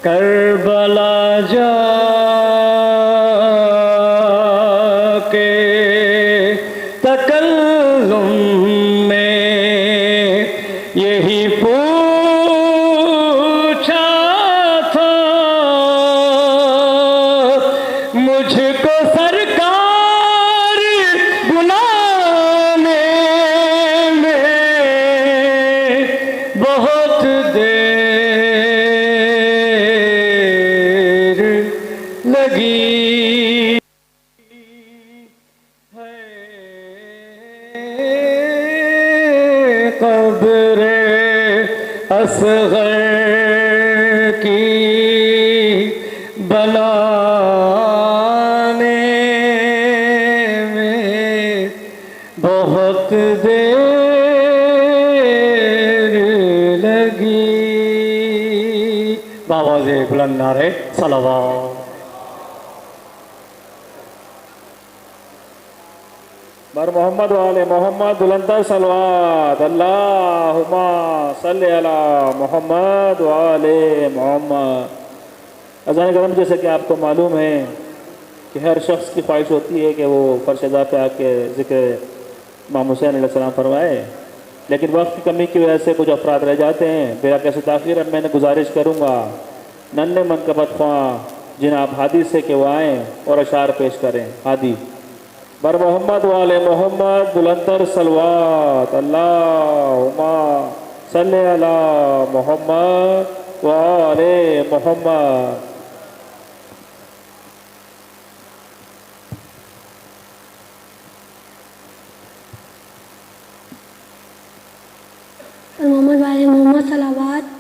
کربلا جا کے تکلم میں یہی پوچھا تھا مجھ کو سرکار بلانے میں بہت دیر لگی ہے قبر اصغر کی بنانے میں بہت دیر لگی. بآواز بلند نعرے صلوات. بر محمد و آل محمد بلندر صلوات. اللہم صلی علی محمد و آل محمد. اذان کرم، جیسے کہ آپ کو معلوم ہے کہ ہر شخص کی خواہش ہوتی ہے کہ وہ فرشدہ پہ آ کے ذکر امام حسین علیہ السلام فرمائے، لیکن وقت کی کمی کی وجہ سے کچھ افراد رہ جاتے ہیں. بلا کیسے تاخیر اب میں نے گزارش کروں گا ننھے منقبت خواہ جناب ہادی سے کہ وہ آئیں اور اشعار پیش کریں. ہادی. بر محمد و آل محمد بلندر صلوات. اللہم صلی علی محمد و آل محمد. محمد والے محمد صلوات.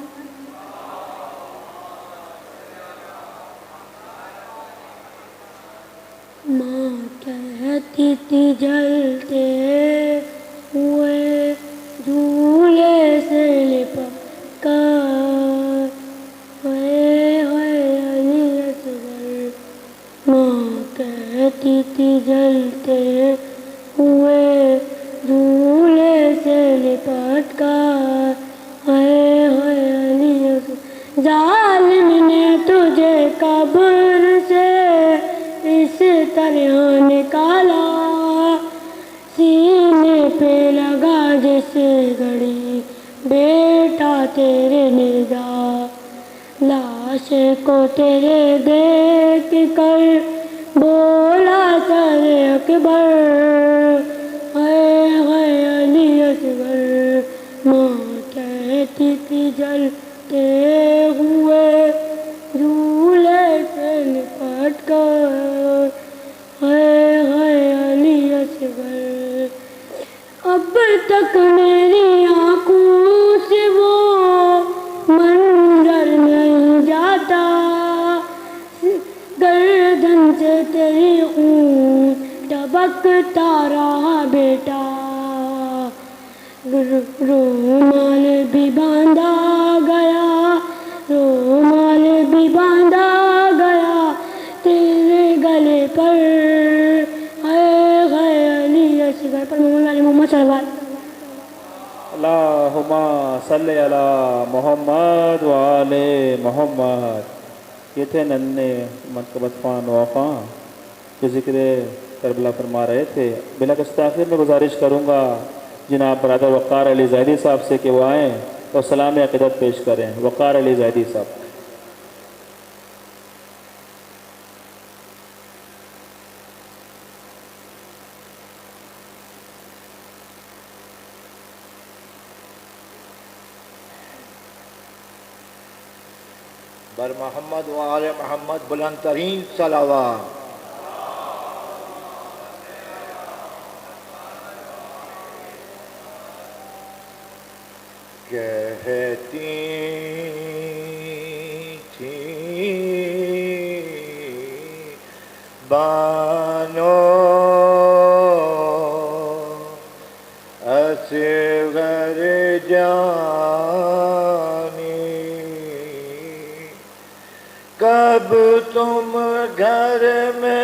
ماں کہتی تھی جلتے ہوئے جھولے سے لپٹ کر، علی اصغر. ماں کہتی تھی جلتے ہوئے جھولے سے لپٹ کر، علی اصغر. ظالم نے تجھے قبر سے اس طرح نکالا، سینے پہ لگا جس گھڑی بیٹا تیرے ندا، لاش کو تیرے دیکھ کر بولا سر اکبر، علی اصغر. ماں کہتی تھی جلتے ہوئے جھولے سے لپٹ کر، علی اصغر. اب تک میری آنکھوں سے وہ منظر نہیں جاتا، گردن سے تیری خون ٹپکتا رہا بیٹا، رومال بھی باندھا گیا، رومال بھی باندھا گیا تیرے گلے پر، علی اصغر. پر محمد محمد صلوات. اللہم صلی علی محمد و آل محمد. یہ تھے ننھے منقبت خواہ نوخواہ جو ذکر کربلا فرما رہے تھے. بلا کسی تاخیر میں گزارش کروں گا جناب برادر وقار علی زیدی صاحب سے کہ وہ آئیں اور سلام عقیدت پیش کریں. وقار علی زیدی صاحب. بر محمد و آل محمد بلند ترین صلوات. کہتی تھی بانو اصغر جانی، کب تم گھر میں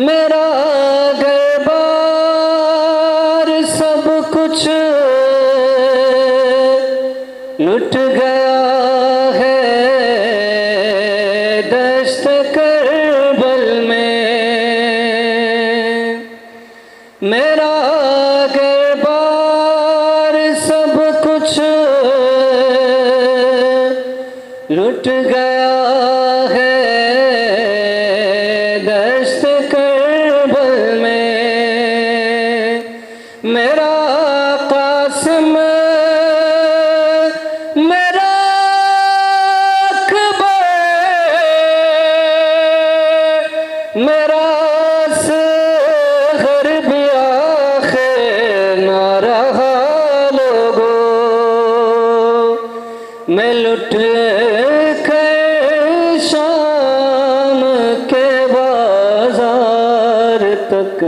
میرا گھر بار سب کچھ لٹ گیا ہے دشت کربل میں، میرا گھر بار سب کچھ لٹ گیا ہے دشت کربل میں، میرا قاسم میرا اکبر میرا اصغر بھی آخر نہ رہا لوگوں، میں لٹ کر شام کے بازار تک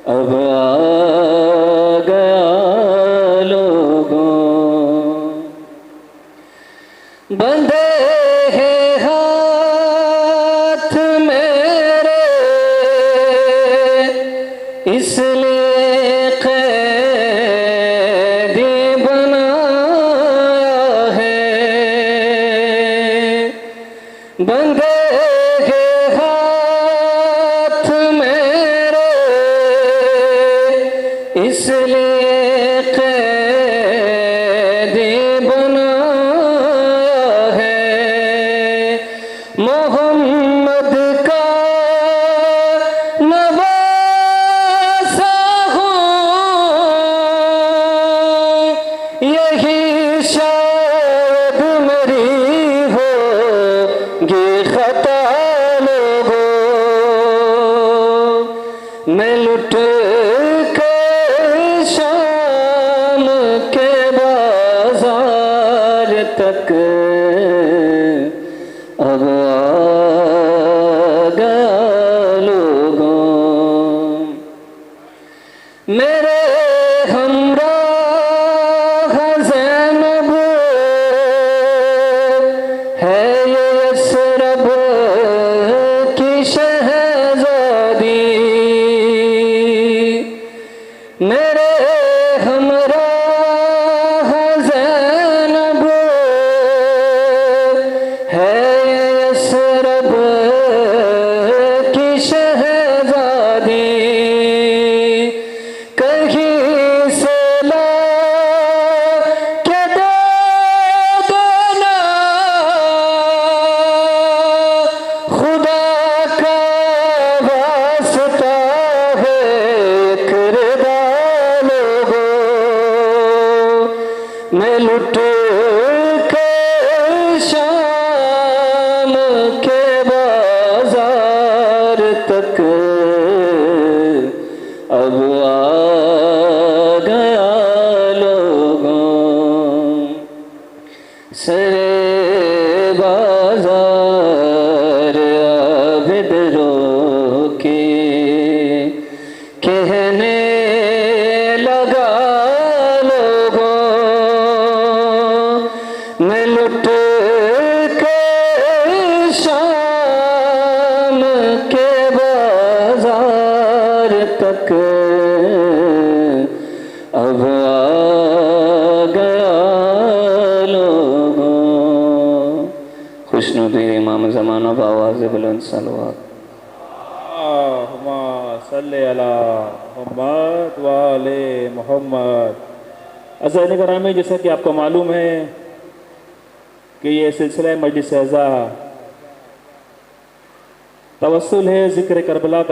اب آ گیا لوگوں، بندے ہیں ہاتھ میرے اس لیے قیدی بنایا ہے، بندے ہیں ہاتھ میرے اس لیے قیدی بنایا ہے، محمد کا نواسا ہوں، یہی شاید میری ہوگی خطا لوگوں، میں لٹ کر شام کے بازار تک اب آ گیا لوگوں، میرے ہمراہ زینب ہے یہ یثرب کی شہزادی، میرے ہمراہ زینب ہے یثرب کی شہزادی، کہیں سے لا کے دے دینا خدا کا واسطہ ہے ایک رضا لوگوں، میں لٹ کے شام کے بازار تک اب آ گیا لوگوں، سرے بازار عابد رو کے کہنے لگا لوگوں، میں لٹ کے شام کے بازار تک اب آ گیا لوگوں، خوشنودی امام زمانہ بآواز بلند صلوات۔ اللہم صلی علی محمد وآل محمد۔ عزیزان گرامی، جیسا کہ آپ کو معلوم ہے کہ یہ سلسلہ مجلس اعزا توسل ہے ذکر کربلا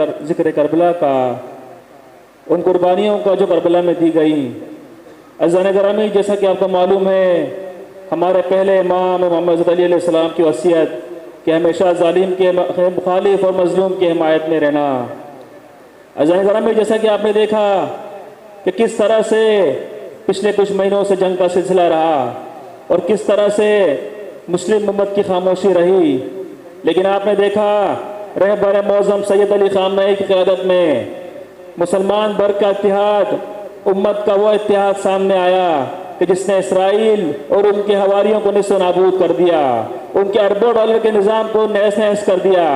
کا، ان قربانیوں کا جو کربلا میں دی گئی۔ عزیزان گرامی، جیسا کہ آپ کو معلوم ہے ہمارے پہلے امام محمد علی علیہ السلام کی وصیت کہ ہمیشہ ظالم کے مخالف اور مظلوم کی حمایت میں رہنا۔ عزیزان گرامی، جیسا کہ آپ نے دیکھا کہ کس طرح سے پچھلے کچھ مہینوں سے جنگ کا سلسلہ رہا اور کس طرح سے مسلم امت کی خاموشی رہی، لیکن آپ نے دیکھا رہبر معظم سید علی خامنہئی کی قیادت میں مسلمان بر کا اتحاد، امت کا وہ اتحاد سامنے آیا کہ جس نے اسرائیل اور ان کے حواریوں کو نیست و نابود کر دیا، ان کے اربوں ڈالر کے نظام کو نیس نیس کر دیا۔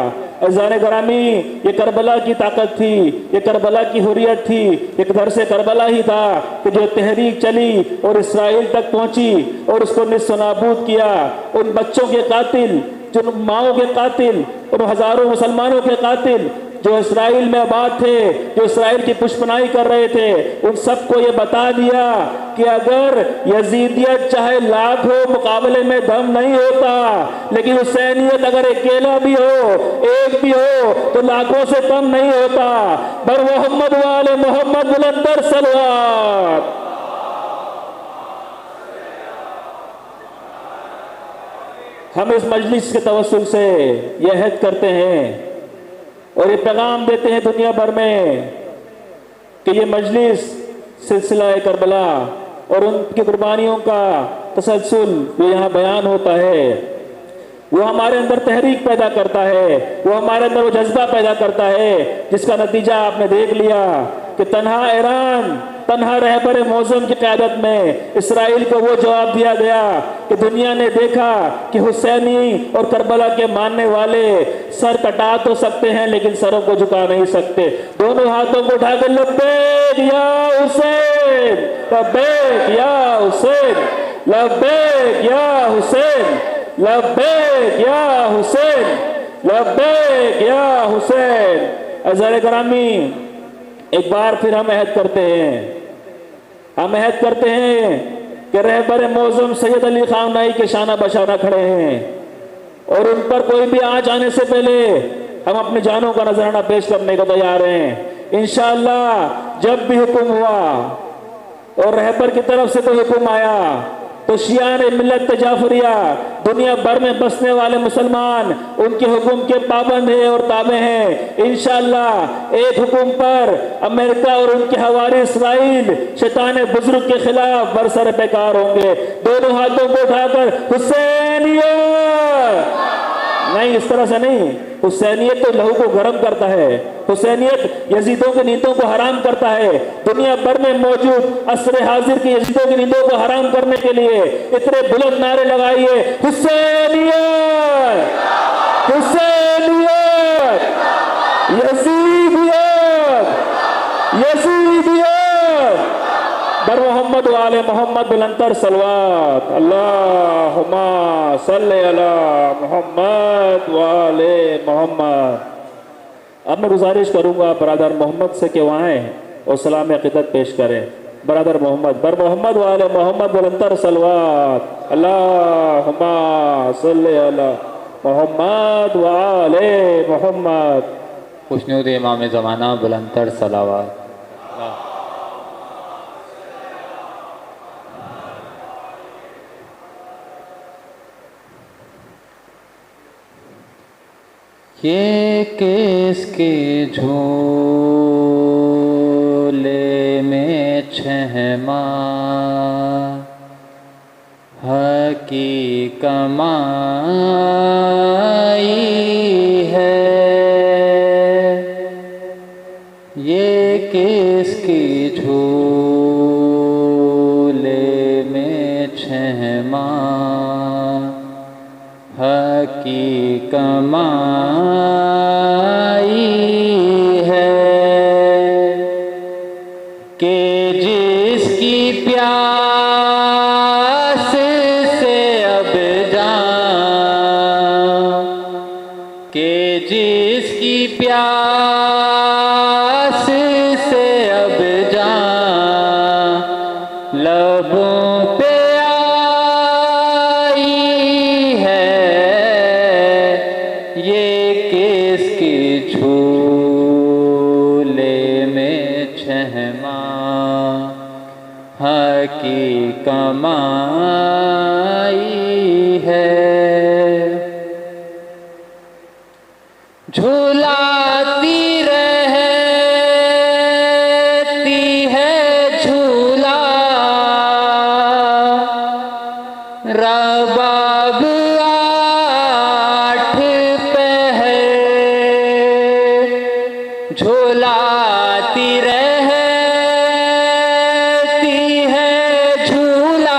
عزیزان گرامی، یہ کربلا کی طاقت تھی، یہ کربلا کی حریت تھی، ایک در سے کربلا ہی تھا کہ جو تحریک چلی اور اسرائیل تک پہنچی اور اس کو نیست و نابود کیا۔ ان بچوں کے قاتل، جن ماؤں کے قاتل، ان ہزاروں مسلمانوں کے قاتل جو اسرائیل میں آباد تھے، جو اسرائیل کی پشپنائی کر رہے تھے، ان سب کو یہ بتا دیا کہ اگر یزیدیت چاہے لاکھ ہو مقابلے میں دم نہیں ہوتا، لیکن حسینیت اگر اکیلا بھی ہو، ایک بھی ہو، تو لاکھوں سے کم نہیں ہوتا۔ بر محمد و آل محمد بلندر صلوات۔ ہم اس مجلس کے توسل سے یہ عہد کرتے ہیں اور یہ پیغام دیتے ہیں دنیا بھر میں کہ یہ مجلس سلسلہ کربلا اور ان کی قربانیوں کا تسلسل جو یہاں بیان ہوتا ہے، وہ ہمارے اندر تحریک پیدا کرتا ہے، وہ ہمارے اندر وہ جذبہ پیدا کرتا ہے جس کا نتیجہ آپ نے دیکھ لیا کہ تنہا ایران، تنہا رہبر معظم کی قیادت میں اسرائیل کو وہ جواب دیا گیا کہ دنیا نے دیکھا کہ حسینی اور کربلا کے ماننے والے سر کٹا تو سکتے ہیں لیکن سروں کو جھکا نہیں سکتے۔ دونوں ہاتھوں کو اٹھا کر لبیک یا حسین، لبیک یا حسین، لبیک یا حسین، لبیک یا حسین، لبیک یا حسین۔ عزیزان گرامی، ایک بار پھر ہم عہد کرتے ہیں، ہم عہد کرتے ہیں کہ رہبر معظم سید علی خان نائی کے شانہ بشانہ کھڑے ہیں اور ان پر کوئی بھی آنچ آنے سے پہلے ہم اپنی جانوں کا نذرانہ پیش کرنے کو تیار ہیں۔ انشاءاللہ جب بھی حکم ہوا اور رہبر کی طرف سے کوئی حکم آیا تو شیعان ملت جعفریہ دنیا بھر میں بسنے والے مسلمان ان کے حکم کے پابند ہیں اور تابع ہیں۔ انشاءاللہ ایک حکم پر امریکہ اور ان کے حواری اسرائیل شیطان بزرگ کے خلاف برسر پیکار ہوں گے۔ دونوں ہاتھوں کو اٹھا کر حسینیت، نہیں اس طرح سے نہیں، حسینیت تو لہو کو گرم کرتا ہے، حسینیت یزیدوں کی نیندوں کو حرام کرتا ہے۔ دنیا بھر میں موجود عصر حاضر کی یزیدوں کی نیندوں کو حرام کرنے کے لیے اتنے بلند نعرے لگائیے، حسینیت، حسینیت، یزیدیت، یزیدیت۔ بر محمد و آل محمد بلندر صلوات۔ اللہم صلی علی محمد و آل محمد۔ اب میں گزارش کروں گا برادر محمد سے کہ وہ آئیں اور سلام عقیدت پیش کریں۔ برادر محمد، بر محمد و آل محمد بلندر صلوات۔ اللہم صلی علی محمد و آل محمد۔ خوشنود امام زمانہ بلندر صلوات۔ یہ کس کے جھولے میں چھہما حقیق کمائی ہے، یہ کس کے جھولے میں چھہما حقیق کمائی ہے، کہ جس کی پیاس سے اب جاں، کہ جس کی پیاس سے اب جاں لبوں پہ کی کمائی ہے، جھولاتی رہتی ہے جھولا رباب آٹھ پہر، جھولاتی رہتی ہے جھولا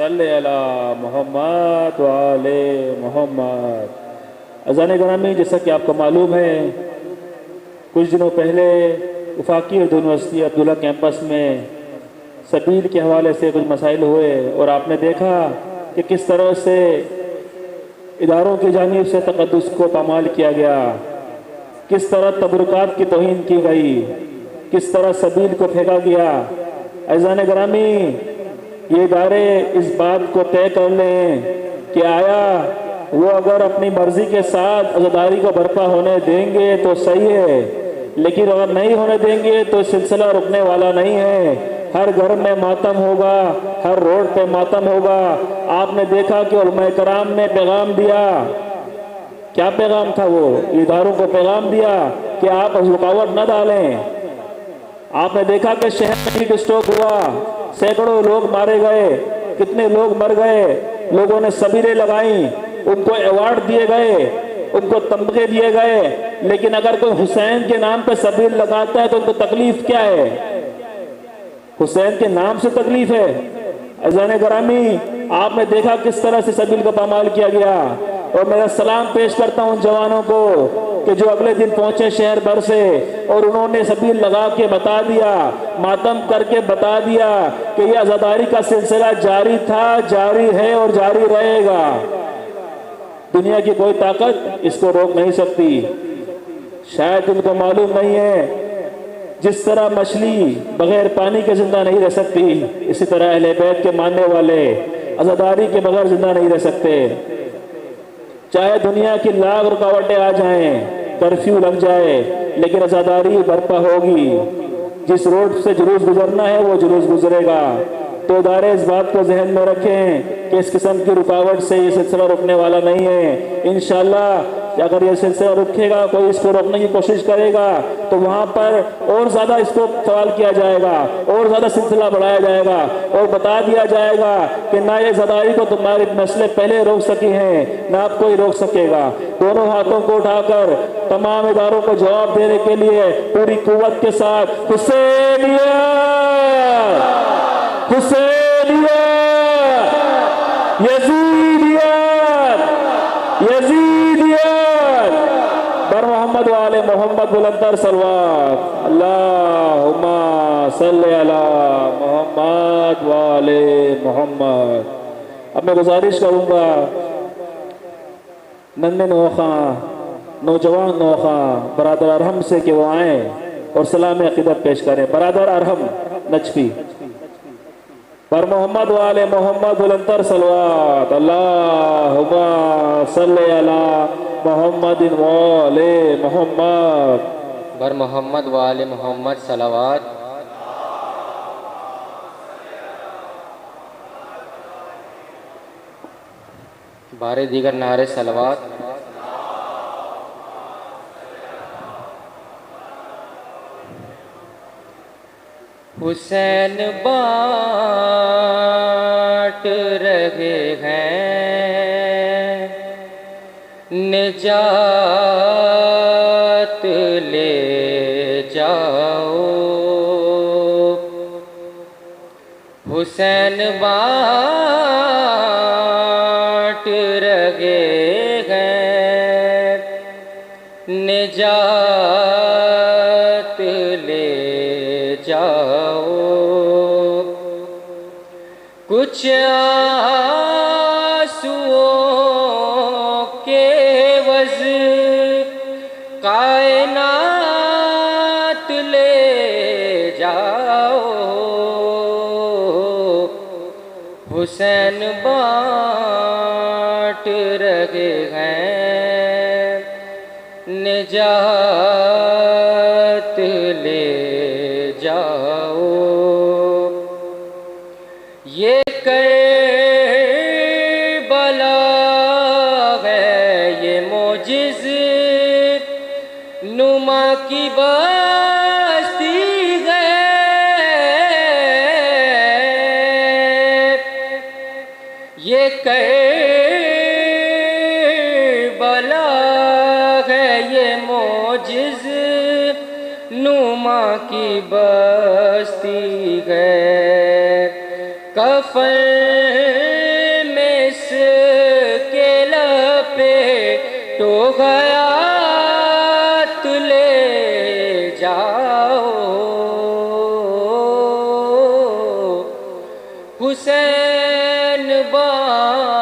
صلی علی محمد وآل محمد۔ اذان گرامی، جیسا کہ آپ کو معلوم ہے، کچھ دنوں پہلے وفاقی اردو یونیورسٹی عبداللہ کیمپس میں سبیل کے حوالے سے کچھ مسائل ہوئے، اور آپ نے دیکھا کہ کس طرح سے اداروں کی جانب سے تقدس کو پامال کیا گیا، کس طرح تبرکات کی توہین کی گئی، کس طرح سبیل کو پھینکا گیا۔ اذان گرامی، یہ ادارے اس بات کو طے کر لیں کہ آیا وہ اگر اپنی مرضی کے ساتھ عزاداری کو برپا ہونے دیں گے تو صحیح ہے، لیکن اگر نہیں ہونے دیں گے تو سلسلہ رکنے والا نہیں ہے۔ ہر گھر میں ماتم ہوگا، ہر روڈ پہ ماتم ہوگا۔ آپ نے دیکھا کہ علماء کرام نے پیغام دیا، کیا پیغام تھا وہ؟ اداروں کو پیغام دیا کہ آپ رکاوٹ نہ ڈالیں۔ آپ نے دیکھا کہ شہر میں ہیٹ اسٹروک ہوا، سینکڑوں لوگ مارے گئے، کتنے لوگ مر گئے، لوگوں نے سبیلیں لگائیں، ان کو ایوارڈ دیے گئے، ان کو تمغے دیے گئے، لیکن اگر کوئی حسین کے نام پہ سبیل لگاتا ہے تو ان کو تکلیف کیا ہے؟ حسین کے نام سے تکلیف ہے۔ اذان گرامی، آپ نے دیکھا کس طرح سے سبیل کا پامال کیا گیا، اور میرا سلام پیش کرتا ہوں ان جوانوں کو کہ جو اگلے دن پہنچے شہر بھر سے، اور انہوں نے سبیل لگا کے بتا دیا، ماتم کر کے بتا دیا کہ یہ عزاداری کا سلسلہ جاری تھا، جاری ہے اور جاری رہے گا۔ دنیا کی کوئی طاقت اس کو روک نہیں سکتی۔ شاید ان کو معلوم نہیں ہے، جس طرح مچھلی بغیر پانی کے زندہ نہیں رہ سکتی، اسی طرح اہل بیت کے ماننے والے عزاداری کے بغیر زندہ نہیں رہ سکتے۔ چاہے دنیا کی لاکھ رکاوٹیں آ جائیں، کرفیو لگ جائے، لیکن عزاداری برپا ہوگی۔ جس روڈ سے جلوس گزرنا ہے وہ جلوس گزرے گا۔ تو ادارے اس بات کو ذہن میں رکھیں کہ اس قسم کی رکاوٹ سے یہ سلسلہ رکنے والا نہیں ہے۔ انشاءاللہ اگر یہ سلسلہ رکھے گا، کوئی اس کو روکنے کی کوشش کرے گا تو وہاں پر اور زیادہ اس کو سوال کیا جائے گا، اور زیادہ سلسلہ بڑھایا جائے گا، اور بتا دیا جائے گا کہ نہ یہ عزاداری کو تمہاری نسلیں پہلے روک سکی ہیں، نہ آپ کوئی روک سکے گا۔ دونوں ہاتھوں کو اٹھا کر تمام اداروں کو جواب دینے کے لیے پوری قوت کے ساتھ حسینیت، حسینیت، یزیدیت، یزیدیت، بر محمد و آل محمد بلندتر صلوات۔ اللہم صلی علی محمد و آل محمد۔ اب میں گزارش کروں گا ننھے نوخاں، نوجوان نوخاں برادر ارحم سے کہ وہ آئیں اور سلام عقیدت پیش کریں۔ برادر ارحم نجفی، بر محمد و آل محمد بلندتر صلوات۔ اللہم صلی علی محمد و آل محمد۔ بر محمد و آل محمد صلوات۔ بارے دیگر نعرے صلوات۔ حسین بانٹ رہے ہیں نجات لے جاؤ، حسین بانٹ رہے ہیں نجات لے جاؤ، کچھ آنسوؤں کے عوض کائنات لے جاؤ، حسین بانٹ رہے ہیں نجات لے جاؤ، یہ کربلا ہے یہ معجز نما کی بستی ہے، یہ کربلا ہے یہ معجز نما کی بستی ہے، کفن تو خیات لے جاؤ حسین بانٹ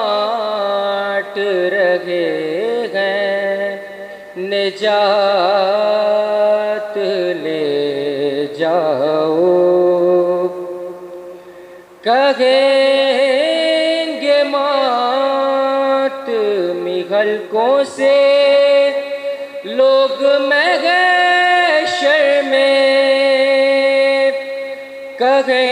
رہے ہیں نجات لے جاؤ کہیں گے ماتمی حلقوں سے لوگ محشر میں کہیں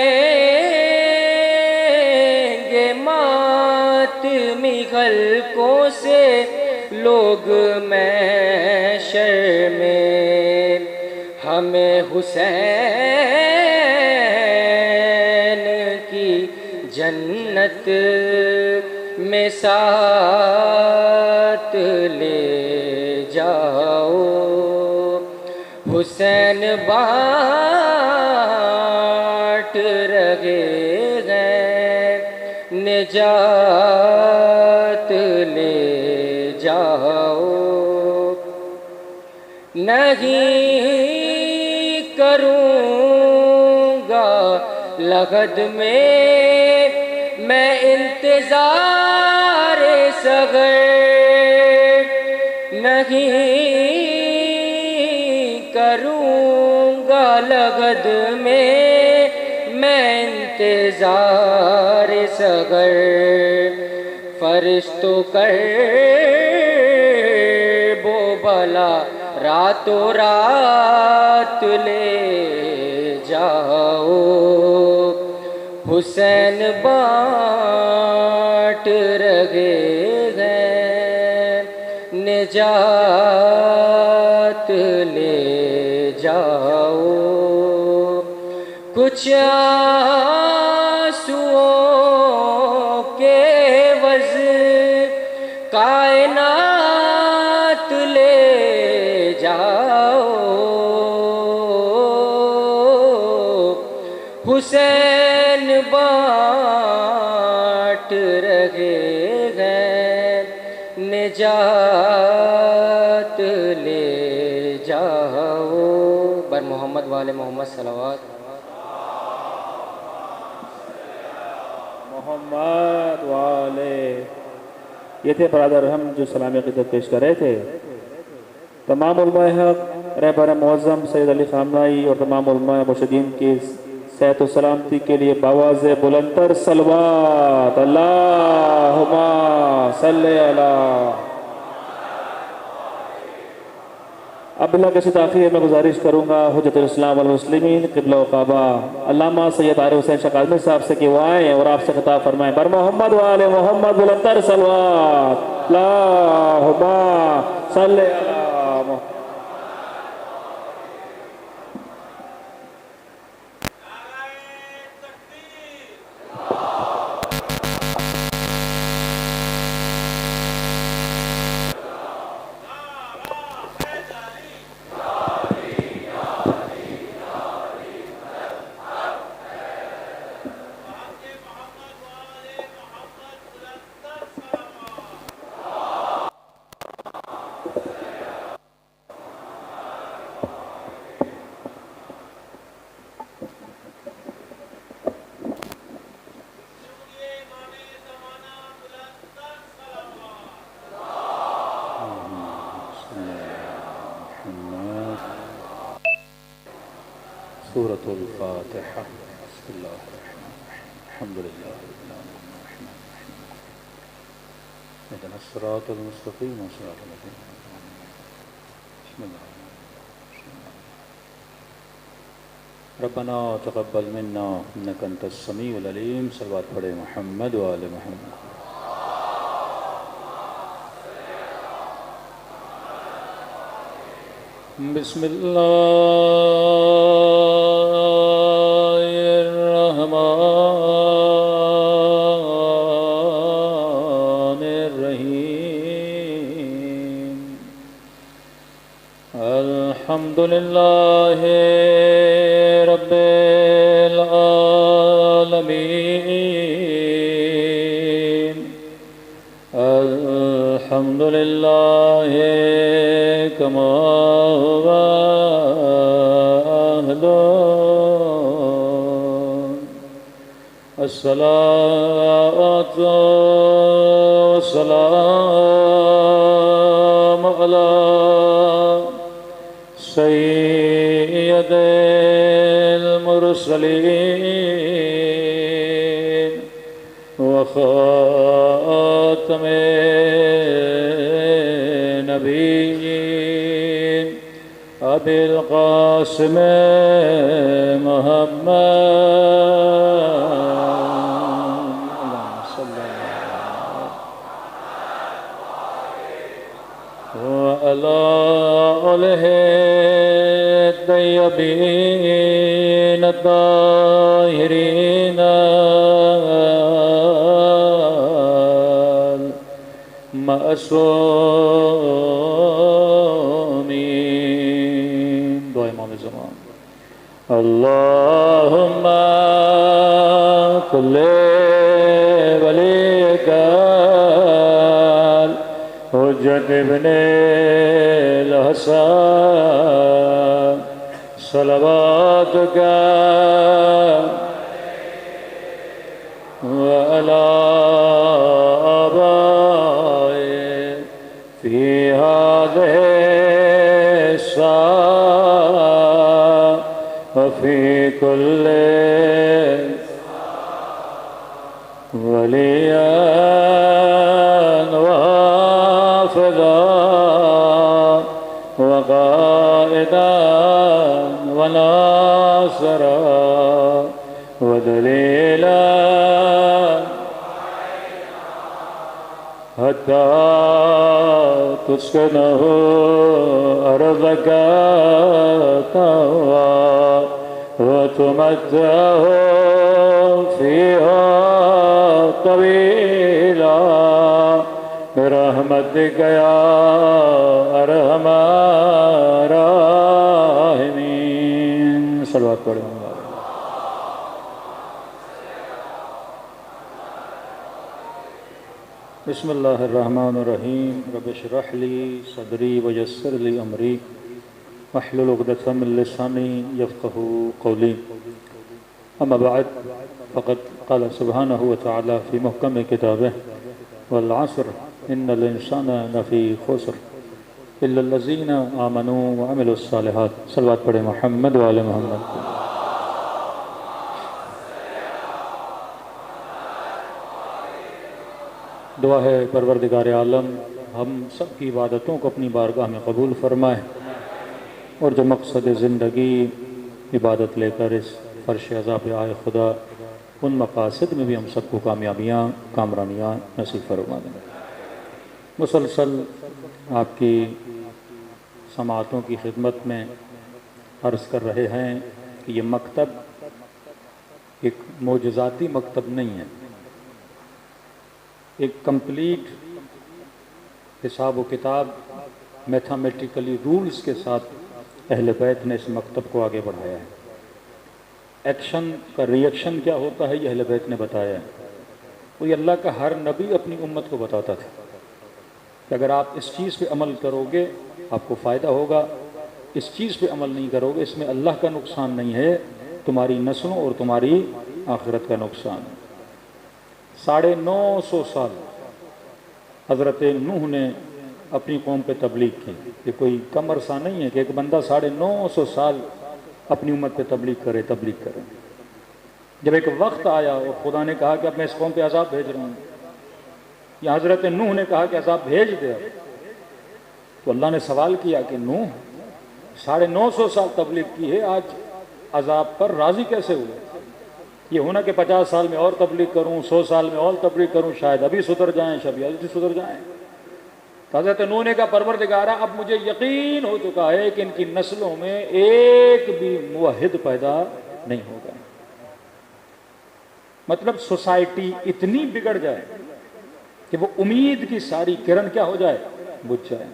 گے ماتمی حلقوں سے لوگ محشر میں ہمیں حسین کی جنت میں ساتھ لے جاؤ حسین بانٹ رہے ہیں نجات لے جاؤ نہیں کروں گا لغد میں انتظار صغر نہیں کروں گا لغد میں انتظار صغر فرشتوں کر بو بلا راتوں رات لے جاؤ حسین بانٹ رہے ہیں نجات لے جاؤ کچھ آنسوؤں کے عوض کائنات لے جاؤ حسین بانٹ رہے ہیں نجات لے جاؤ بر محمد والے محمد صلوات محمد والے یہ تھے برادر ہم جو سلامی خدمت پیش کر رہے تھے تمام علماء حق رہبر معظم سید علی خامنائی اور تمام علماء مرشدین کی صحت و سلامتی کے لیے باواز بلندتر صلوات اللہم صلی علی اب بلا کسی تاخیر میں گزارش کروں گا حجت الاسلام والمسلمین قبلہ و کعبہ علامہ سید عارف حسین شاہ کاظمی صاحب سے کہ وہ آئیں اور آپ سے خطاب فرمائیں بر محمد وآل محمد بلندتر صلوات اللہم صلی علی محمد سورة الفاتحة بسم الله الرحمن الرحيم الحمد لله رب العالمين الرحمن الرحيم اهدنا الصراط المستقيم صراط الذين أنعمت عليهم بسم الله الرحمن الرحيم ربنا تقبل منا إنك أنت السميع العليم صلوات پڑھے محمد وآل محمد بسم الله الرحمن الرحيم الحمد لله رب العالمين الحمد لله كما هو أهله الصلاة والسلام على سيد المرسلين وخاتم النبيين أبي القاسم محمد وعلى آله الطيبين الطاهرين المعصومين. دعاء امام زمان. اللهم كل وليك حجت ابن الحسن صلواتك وعلى آبائه في هذه الساعة وفي كل وليا وقائدا وناصرا ودليلا حتى تسكنه أرضك طوعا وتمتعه فيها طويلا برحمتك يا أرحم الراحمين. صلوات پڑھیں. بسم اللہ الرحمن الرحیم. رب اشرح لی صدری ویسر لی امری واحلل عقدۃ من لسانی یفقهوا قولی. اما بعد فقد قال سبحانہ وتعالی فی محکم کتابہ والعصر ان الانسان لفی خسر الا الذین آمنوا وعملوا الصالحات. صلوات پڑھیں محمد وآل محمد. دعا ہے پروردگار عالم ہم سب کی عبادتوں کو اپنی بارگاہ میں قبول فرمائے اور جو مقصد زندگی عبادت لے کر اس فرش عذاب آئے خدا ان مقاصد میں بھی ہم سب کو کامیابیاں کامرانیاں نصیب فرما دیں. مسلسل آپ کی سماعتوں کی خدمت میں عرض کر رہے ہیں کہ یہ مکتب ایک معجزاتی مکتب نہیں ہے، ایک کمپلیٹ حساب و کتاب میتھامیٹیکلی رولز کے ساتھ اہل بیت نے اس مکتب کو آگے بڑھایا ہے. ایکشن کا ریئیکشن کیا ہوتا ہے یہ اہل بیت نے بتایا ہے. وہی اللہ کا ہر نبی اپنی امت کو بتاتا تھا کہ اگر آپ اس چیز پہ عمل کرو گے آپ کو فائدہ ہوگا، اس چیز پہ عمل نہیں کرو گے اس میں اللہ کا نقصان نہیں ہے، تمہاری نسلوں اور تمہاری آخرت کا نقصان ہے. 950 سال حضرت نوح نے اپنی قوم پہ تبلیغ کی. یہ کوئی کم عرصہ نہیں ہے کہ ایک بندہ 950 سال اپنی امت پہ تبلیغ کرے. جب ایک وقت آیا اور خدا نے کہا کہ اب میں اس قوم پہ عذاب بھیج رہا ہوں، یا حضرت نوح نے کہا کہ عذاب بھیج دے، تو اللہ نے سوال کیا کہ نوح 950 سال تبلیغ کی ہے، آج عذاب پر راضی کیسے ہوئے؟ یہ ہونا کہ 50 سال میں اور تبلیغ کروں، 100 سال میں اور تبلیغ کروں، شاید ابھی سدھر جائیں، شاید سدھر جائیں. حضرت نوح نے کہا پروردگارا اب مجھے یقین ہو چکا ہے کہ ان کی نسلوں میں ایک بھی موحد پیدا نہیں ہوگا. مطلب سوسائٹی اتنی بگڑ جائے کہ وہ امید کی ساری کرن کیا ہو جائے؟ بجھ جائے.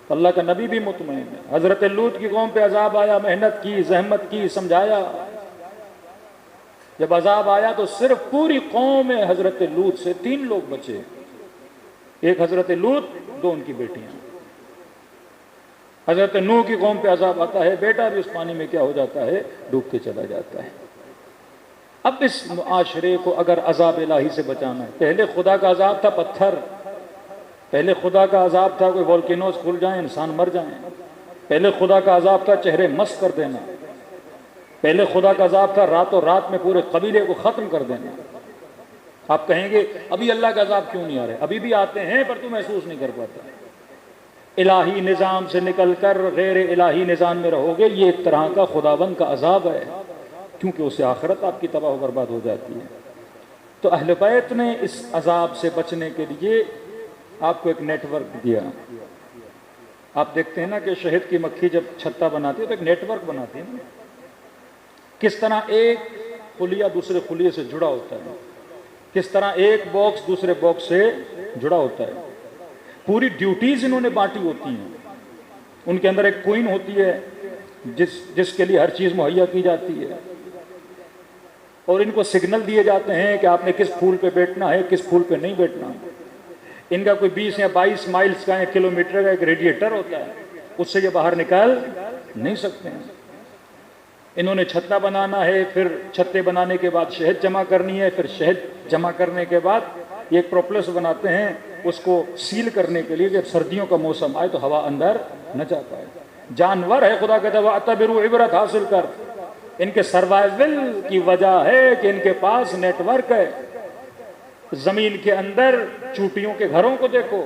اللہ کا نبی بھی مطمئن ہے. حضرت لوط کی قوم پہ عذاب آیا، محنت کی، زحمت کی، سمجھایا. جب عذاب آیا تو صرف پوری قوم میں حضرت لوط سے 3 لوگ بچے. ایک حضرت لوط، دو ان کی بیٹیاں. حضرت نوح کی قوم پہ عذاب آتا ہے، بیٹا بھی اس پانی میں کیا ہو جاتا ہے، ڈوب کے چلا جاتا ہے. اب اس معاشرے کو اگر عذاب الہی سے بچانا ہے، پہلے خدا کا عذاب تھا پتھر، پہلے خدا کا عذاب تھا کوئی والکینوز کھل جائیں انسان مر جائیں، پہلے خدا کا عذاب تھا چہرے مست کر دینا، پہلے خدا کا عذاب تھا راتوں رات میں پورے قبیلے کو ختم کر دینا. آپ کہیں گے ابھی اللہ کا عذاب کیوں نہیں آ رہے؟ ابھی بھی آتے ہیں پر تو محسوس نہیں کر پاتا. الہی نظام سے نکل کر غیر الہی نظام میں رہو گے، یہ ایک طرح کا خداوند کا عذاب ہے، کیونکہ اس سے آخرت آپ کی تباہ و برباد ہو جاتی ہے. تو اہل بیت نے اس عذاب سے بچنے کے لیے آپ کو ایک نیٹ ورک دیا. آپ دیکھتے ہیں نا کہ شہد کی مکھی جب چھتا بناتی ہے تو ایک نیٹ ورک بناتی ہے نا، کس طرح ایک خلیہ دوسرے خلیے سے جڑا ہوتا ہے، کس طرح ایک باکس دوسرے باکس سے جڑا ہوتا ہے. پوری ڈیوٹیز انہوں نے بانٹی ہوتی ہیں. ان کے اندر ایک کوئن ہوتی ہے جس کے لیے ہر چیز مہیا کی جاتی ہے، اور ان کو سگنل دیے جاتے ہیں کہ آپ نے کس پھول پہ بیٹھنا ہے، کس پھول پہ نہیں بیٹھنا. ان کا کوئی 20 یا 22 مائلز کا یا کلومیٹر کا ایک ریڈیٹر ہوتا ہے، اس سے یہ باہر نکال نہیں سکتے ہیں. انہوں نے چھتا بنانا ہے، پھر چھتے بنانے کے بعد شہد جمع کرنی ہے، پھر شہد جمع کرنے کے بعد یہ ایک پروپلس بناتے ہیں اس کو سیل کرنے کے لیے، جب سردیوں کا موسم آئے تو ہوا اندر نہ جا پائے. جانور ہے خدا کہتا ہے وَاعْتَبِرُوا عبرت حاصل کر. ان کے سروائیول کی وجہ ہے کہ ان کے پاس نیٹ ورک ہے. زمین کے اندر چوٹیوں کے گھروں کو دیکھو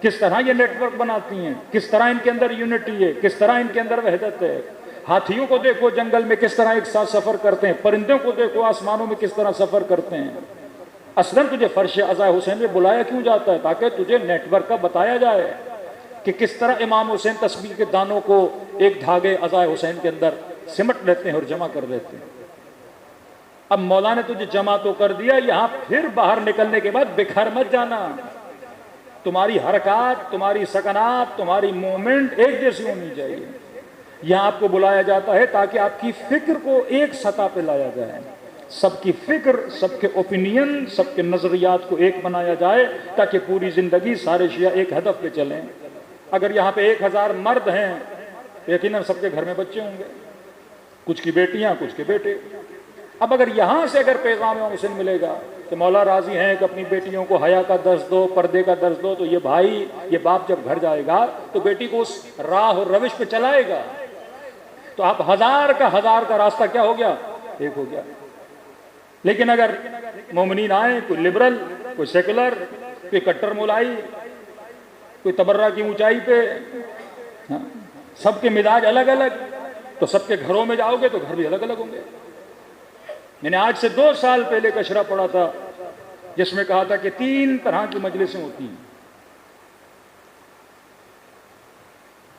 کس طرح یہ نیٹ ورک بناتی ہیں، کس طرح ان کے اندر یونٹی ہے، کس طرح ان کے اندر وحدت ہے. ہاتھیوں کو دیکھو جنگل میں کس طرح ایک ساتھ سفر کرتے ہیں، پرندوں کو دیکھو آسمانوں میں کس طرح سفر کرتے ہیں. اصلاً تجھے فرش عزا حسین میں بلایا کیوں جاتا ہے؟ تاکہ تجھے نیٹ ورک کا بتایا جائے کہ کس طرح امام حسین تسبیح کے دانوں کو ایک دھاگے عزا حسین کے اندر سمٹ لیتے ہیں اور جمع کر دیتے ہیں. اب مولا نے تجھے جمع تو کر دیا، یہاں پھر باہر نکلنے کے بعد بکھر مت جانا. تمہاری حرکات، تمہاری سکنات، تمہاری مومنٹ ایک جیسی ہونی چاہیے. یہاں آپ کو بلایا جاتا ہے تاکہ آپ کی فکر کو ایک سطح پہ لایا جائے، سب کی فکر، سب کے اوپینین، سب کے نظریات کو ایک بنایا جائے تاکہ پوری زندگی سارے شیعہ ایک ہدف پہ چلیں. اگر یہاں پہ 1000 مرد ہیں یقیناً سب کے گھر میں بچے ہوں گے، کچھ کی بیٹیاں کچھ کے بیٹے. اب اگر یہاں سے اگر پیغام حسین ملے گا کہ مولا راضی ہیں کہ اپنی بیٹیوں کو حیا کا درس دو، پردے کا درس دو، تو یہ بھائی، یہ باپ جب گھر جائے گا تو بیٹی کو اس راہ اور روش پہ چلائے گا. تو آپ 1000 کا راستہ کیا ہو گیا؟ ایک ہو گیا. لیکن اگر مومنین آئیں، کوئی لبرل، کوئی سیکولر، کوئی کٹر مولائی، کوئی تبرہ کی اونچائی پہ، سب کے مزاج الگ الگ، تو سب کے گھروں میں جاؤ گے تو گھر بھی الگ الگ ہوں گے. میں نے آج سے 2 سال پہلے کشرہ پڑھا تھا جس میں کہا تھا کہ 3 طرح کی مجلسیں ہوتی ہیں.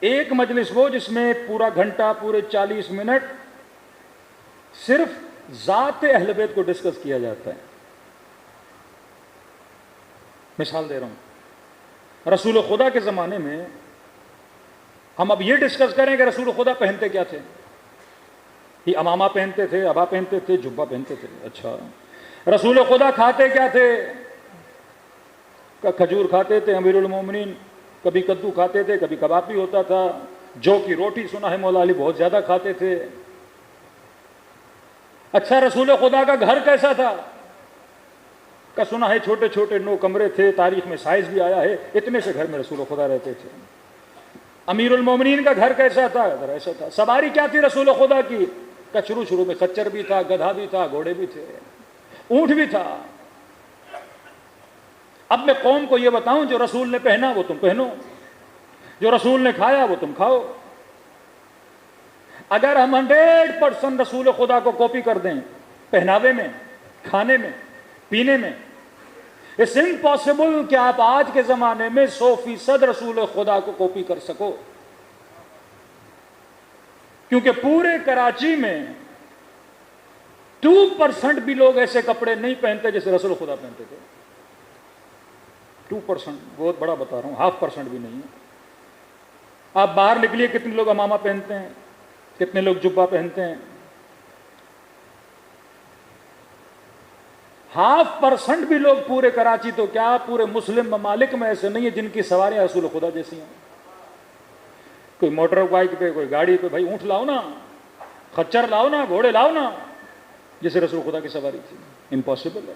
ایک مجلس وہ جس میں پورا گھنٹہ، پورے 40 منٹ صرف ذات اہل بیت کو ڈسکس کیا جاتا ہے. مثال دے رہا ہوں، رسول خدا کے زمانے میں ہم اب یہ ڈسکس کریں کہ رسول خدا پہنتے کیا تھے. یہ امامہ پہنتے تھے، ابا پہنتے تھے، جبہ پہنتے تھے. اچھا، رسول خدا کھاتے کیا تھے؟ کھجور کھاتے تھے امیر المومنین، کبھی کدو کھاتے تھے، کبھی کباب بھی ہوتا تھا. جو کی روٹی سنا ہے مولا علی بہت زیادہ کھاتے تھے. اچھا، رسول خدا کا گھر کیسا تھا؟ کا سنا ہے چھوٹے چھوٹے 9 کمرے تھے، تاریخ میں سائز بھی آیا ہے، اتنے سے گھر میں رسول خدا رہتے تھے. امیر المومنین کا گھر کیسا تھا؟ گھر ایسا تھا. سواری کیا تھی رسول خدا کی؟ کا شروع میں خچر بھی تھا، گدھا بھی تھا، گھوڑے بھی تھے، اونٹ بھی تھا. اب میں قوم کو یہ بتاؤں جو رسول نے پہنا وہ تم پہنو، جو رسول نے کھایا وہ تم کھاؤ. اگر ہم 100% رسول خدا کو کاپی کر دیں پہناوے میں، کھانے میں، پینے میں، اٹس امپاسبل کہ آپ آج کے زمانے میں 100% رسول خدا کو کاپی کر سکو. کیونکہ پورے کراچی میں 2% بھی لوگ ایسے کپڑے نہیں پہنتے جیسے رسول خدا پہنتے تھے. 2%، بہت بڑا بتا رہا ہوں، 0.5% بھی نہیں ہے. آپ باہر نکلیے، کتنے لوگ امامہ پہنتے ہیں، کتنے لوگ جبہ پہنتے ہیں. 0.5% بھی لوگ پورے کراچی تو کیا پورے مسلم ممالک میں ایسے نہیں ہیں جن کی سواریاں رسول خدا جیسی ہیں. کوئی موٹر بائک پہ، کوئی گاڑی پہ، بھائی اونٹ لاؤ نا، خچر لاؤ نا، گھوڑے لاؤ نا، جیسے رسول خدا کی سواری تھی. امپاسبل ہے.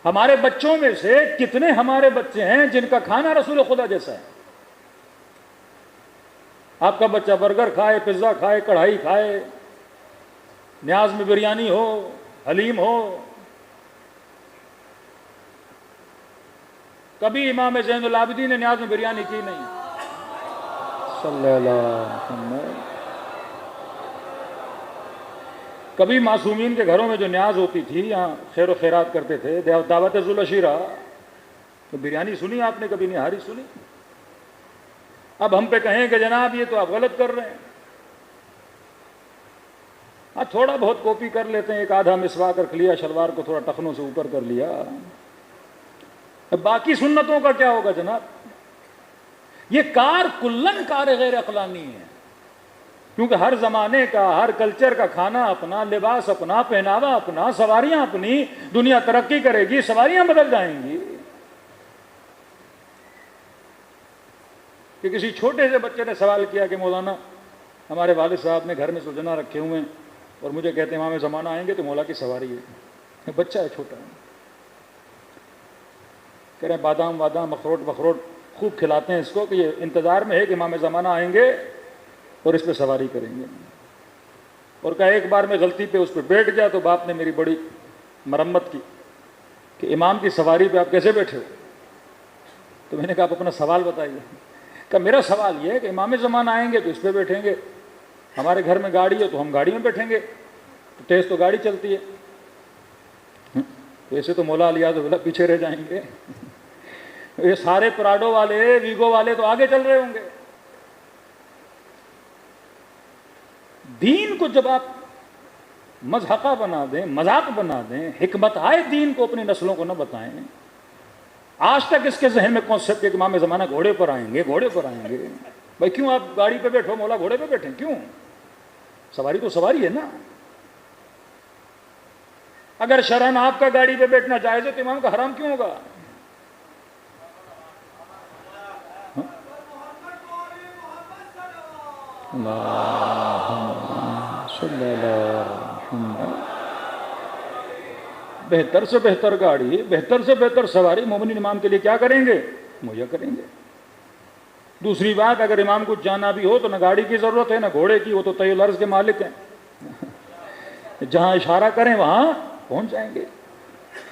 ہمارے بچوں میں سے کتنے ہمارے بچے ہیں جن کا کھانا رسول خدا جیسا ہے؟ آپ کا بچہ برگر کھائے، پیزا کھائے، کڑھائی کھائے، نیاز میں بریانی ہو، حلیم ہو. کبھی امام زین العابدین نے نیاز میں بریانی کی نہیں. صلی اللہ علیہ وسلم. کبھی معصومین کے گھروں میں جو نیاز ہوتی تھی، یہاں خیر و خیرات کرتے تھے، دعوت ذوالعشیرہ، تو بریانی سنی آپ نے؟ کبھی نہاری سنی؟ اب ہم پہ کہیں کہ جناب یہ تو آپ غلط کر رہے ہیں. ہاں تھوڑا بہت کاپی کر لیتے ہیں، ایک آدھا مسواک رکھ لیا، شلوار کو تھوڑا ٹخنوں سے اوپر کر لیا. اب باقی سنتوں کا کیا ہوگا جناب؟ یہ کار کلن کار غیر عقلانی ہے، کیونکہ ہر زمانے کا، ہر کلچر کا کھانا اپنا، لباس اپنا، پہناوا اپنا، سواریاں اپنی. دنیا ترقی کرے گی، سواریاں بدل جائیں گی. کہ کسی چھوٹے سے بچے نے سوال کیا کہ مولانا ہمارے والد صاحب نے گھر میں سوجنا رکھے ہوئے ہیں اور مجھے کہتے ہیں امام زمانہ آئیں گے تو مولا کی سواری ہے. بچہ ہے چھوٹا ہے، کہہ رہے ہیں بادام وادام اخروٹ خوب کھلاتے ہیں اس کو کہ یہ انتظار میں ہے کہ امام زمانہ آئیں گے اور اس پہ سواری کریں گے. اور کہا ایک بار میں غلطی پہ اس پہ بیٹھ گیا تو باپ نے میری بڑی مرمت کی کہ امام کی سواری پہ آپ کیسے بیٹھے ہو؟ تو میں نے کہا آپ اپنا سوال بتائیے. کہ میرا سوال یہ ہے کہ امام زمانہ آئیں گے تو اس پہ بیٹھیں گے، ہمارے گھر میں گاڑی ہے تو ہم گاڑی میں بیٹھیں گے، تو تیز تو گاڑی چلتی ہے. ویسے تو مولا علی اعظم پیچھے رہ جائیں گے. یہ سارے پراڈو والے، ویگو والے تو آگے چل رہے ہوں گے. دین کو جب آپ مذہقہ بنا دیں، مذاق بنا دیں، حکمت آئے دین کو اپنی نسلوں کو نہ بتائیں. آج تک اس کے ذہن میں کانسیپٹ ہے کہ امام زمانہ گھوڑے پر آئیں گے، گھوڑے پر آئیں گے. بھائی کیوں آپ گاڑی پہ بیٹھو، مولا گھوڑے پہ بیٹھیں کیوں؟ سواری تو سواری ہے نا. اگر شرعاً آپ کا گاڑی پہ بیٹھنا جائز ہے تو امام کا حرام کیوں ہوگا؟ بہتر سے بہتر گاڑی، بہتر سے بہتر سواری مومنین امام کے لیے کیا کریں گے؟ مہیا کریں گے. دوسری بات، اگر امام کو جانا بھی ہو تو نہ گاڑی کی ضرورت ہے نہ گھوڑے کی، وہ تو طی الارض کے مالک ہیں. جہاں اشارہ کریں وہاں پہنچ جائیں گے.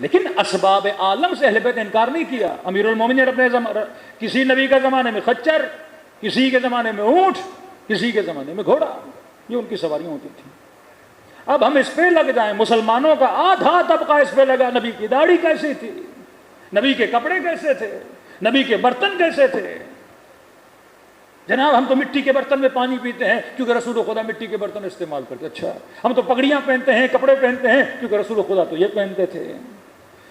لیکن اسباب عالم سے اہل بیت نے انکار نہیں کیا. امیر المومنین اپنے کسی نبی کا زمانے میں خچر، کسی کے زمانے میں اونٹ، کسی کے زمانے میں گھوڑا، یہ ان کی سواریاں ہوتی تھیں. اب ہم اس پہ لگ جائیں، مسلمانوں کا آدھا طبقہ اس پہ لگا. نبی کی داڑھی کیسی تھی، نبی کے کپڑے کیسے تھے، نبی کے برتن کیسے تھے. جناب ہم تو مٹی کے برتن میں پانی پیتے ہیں کیونکہ رسول خدا مٹی کے برتن استعمال کرتے. اچھا ہم تو پگڑیاں پہنتے ہیں، کپڑے پہنتے ہیں کیونکہ رسول خدا تو یہ پہنتے تھے.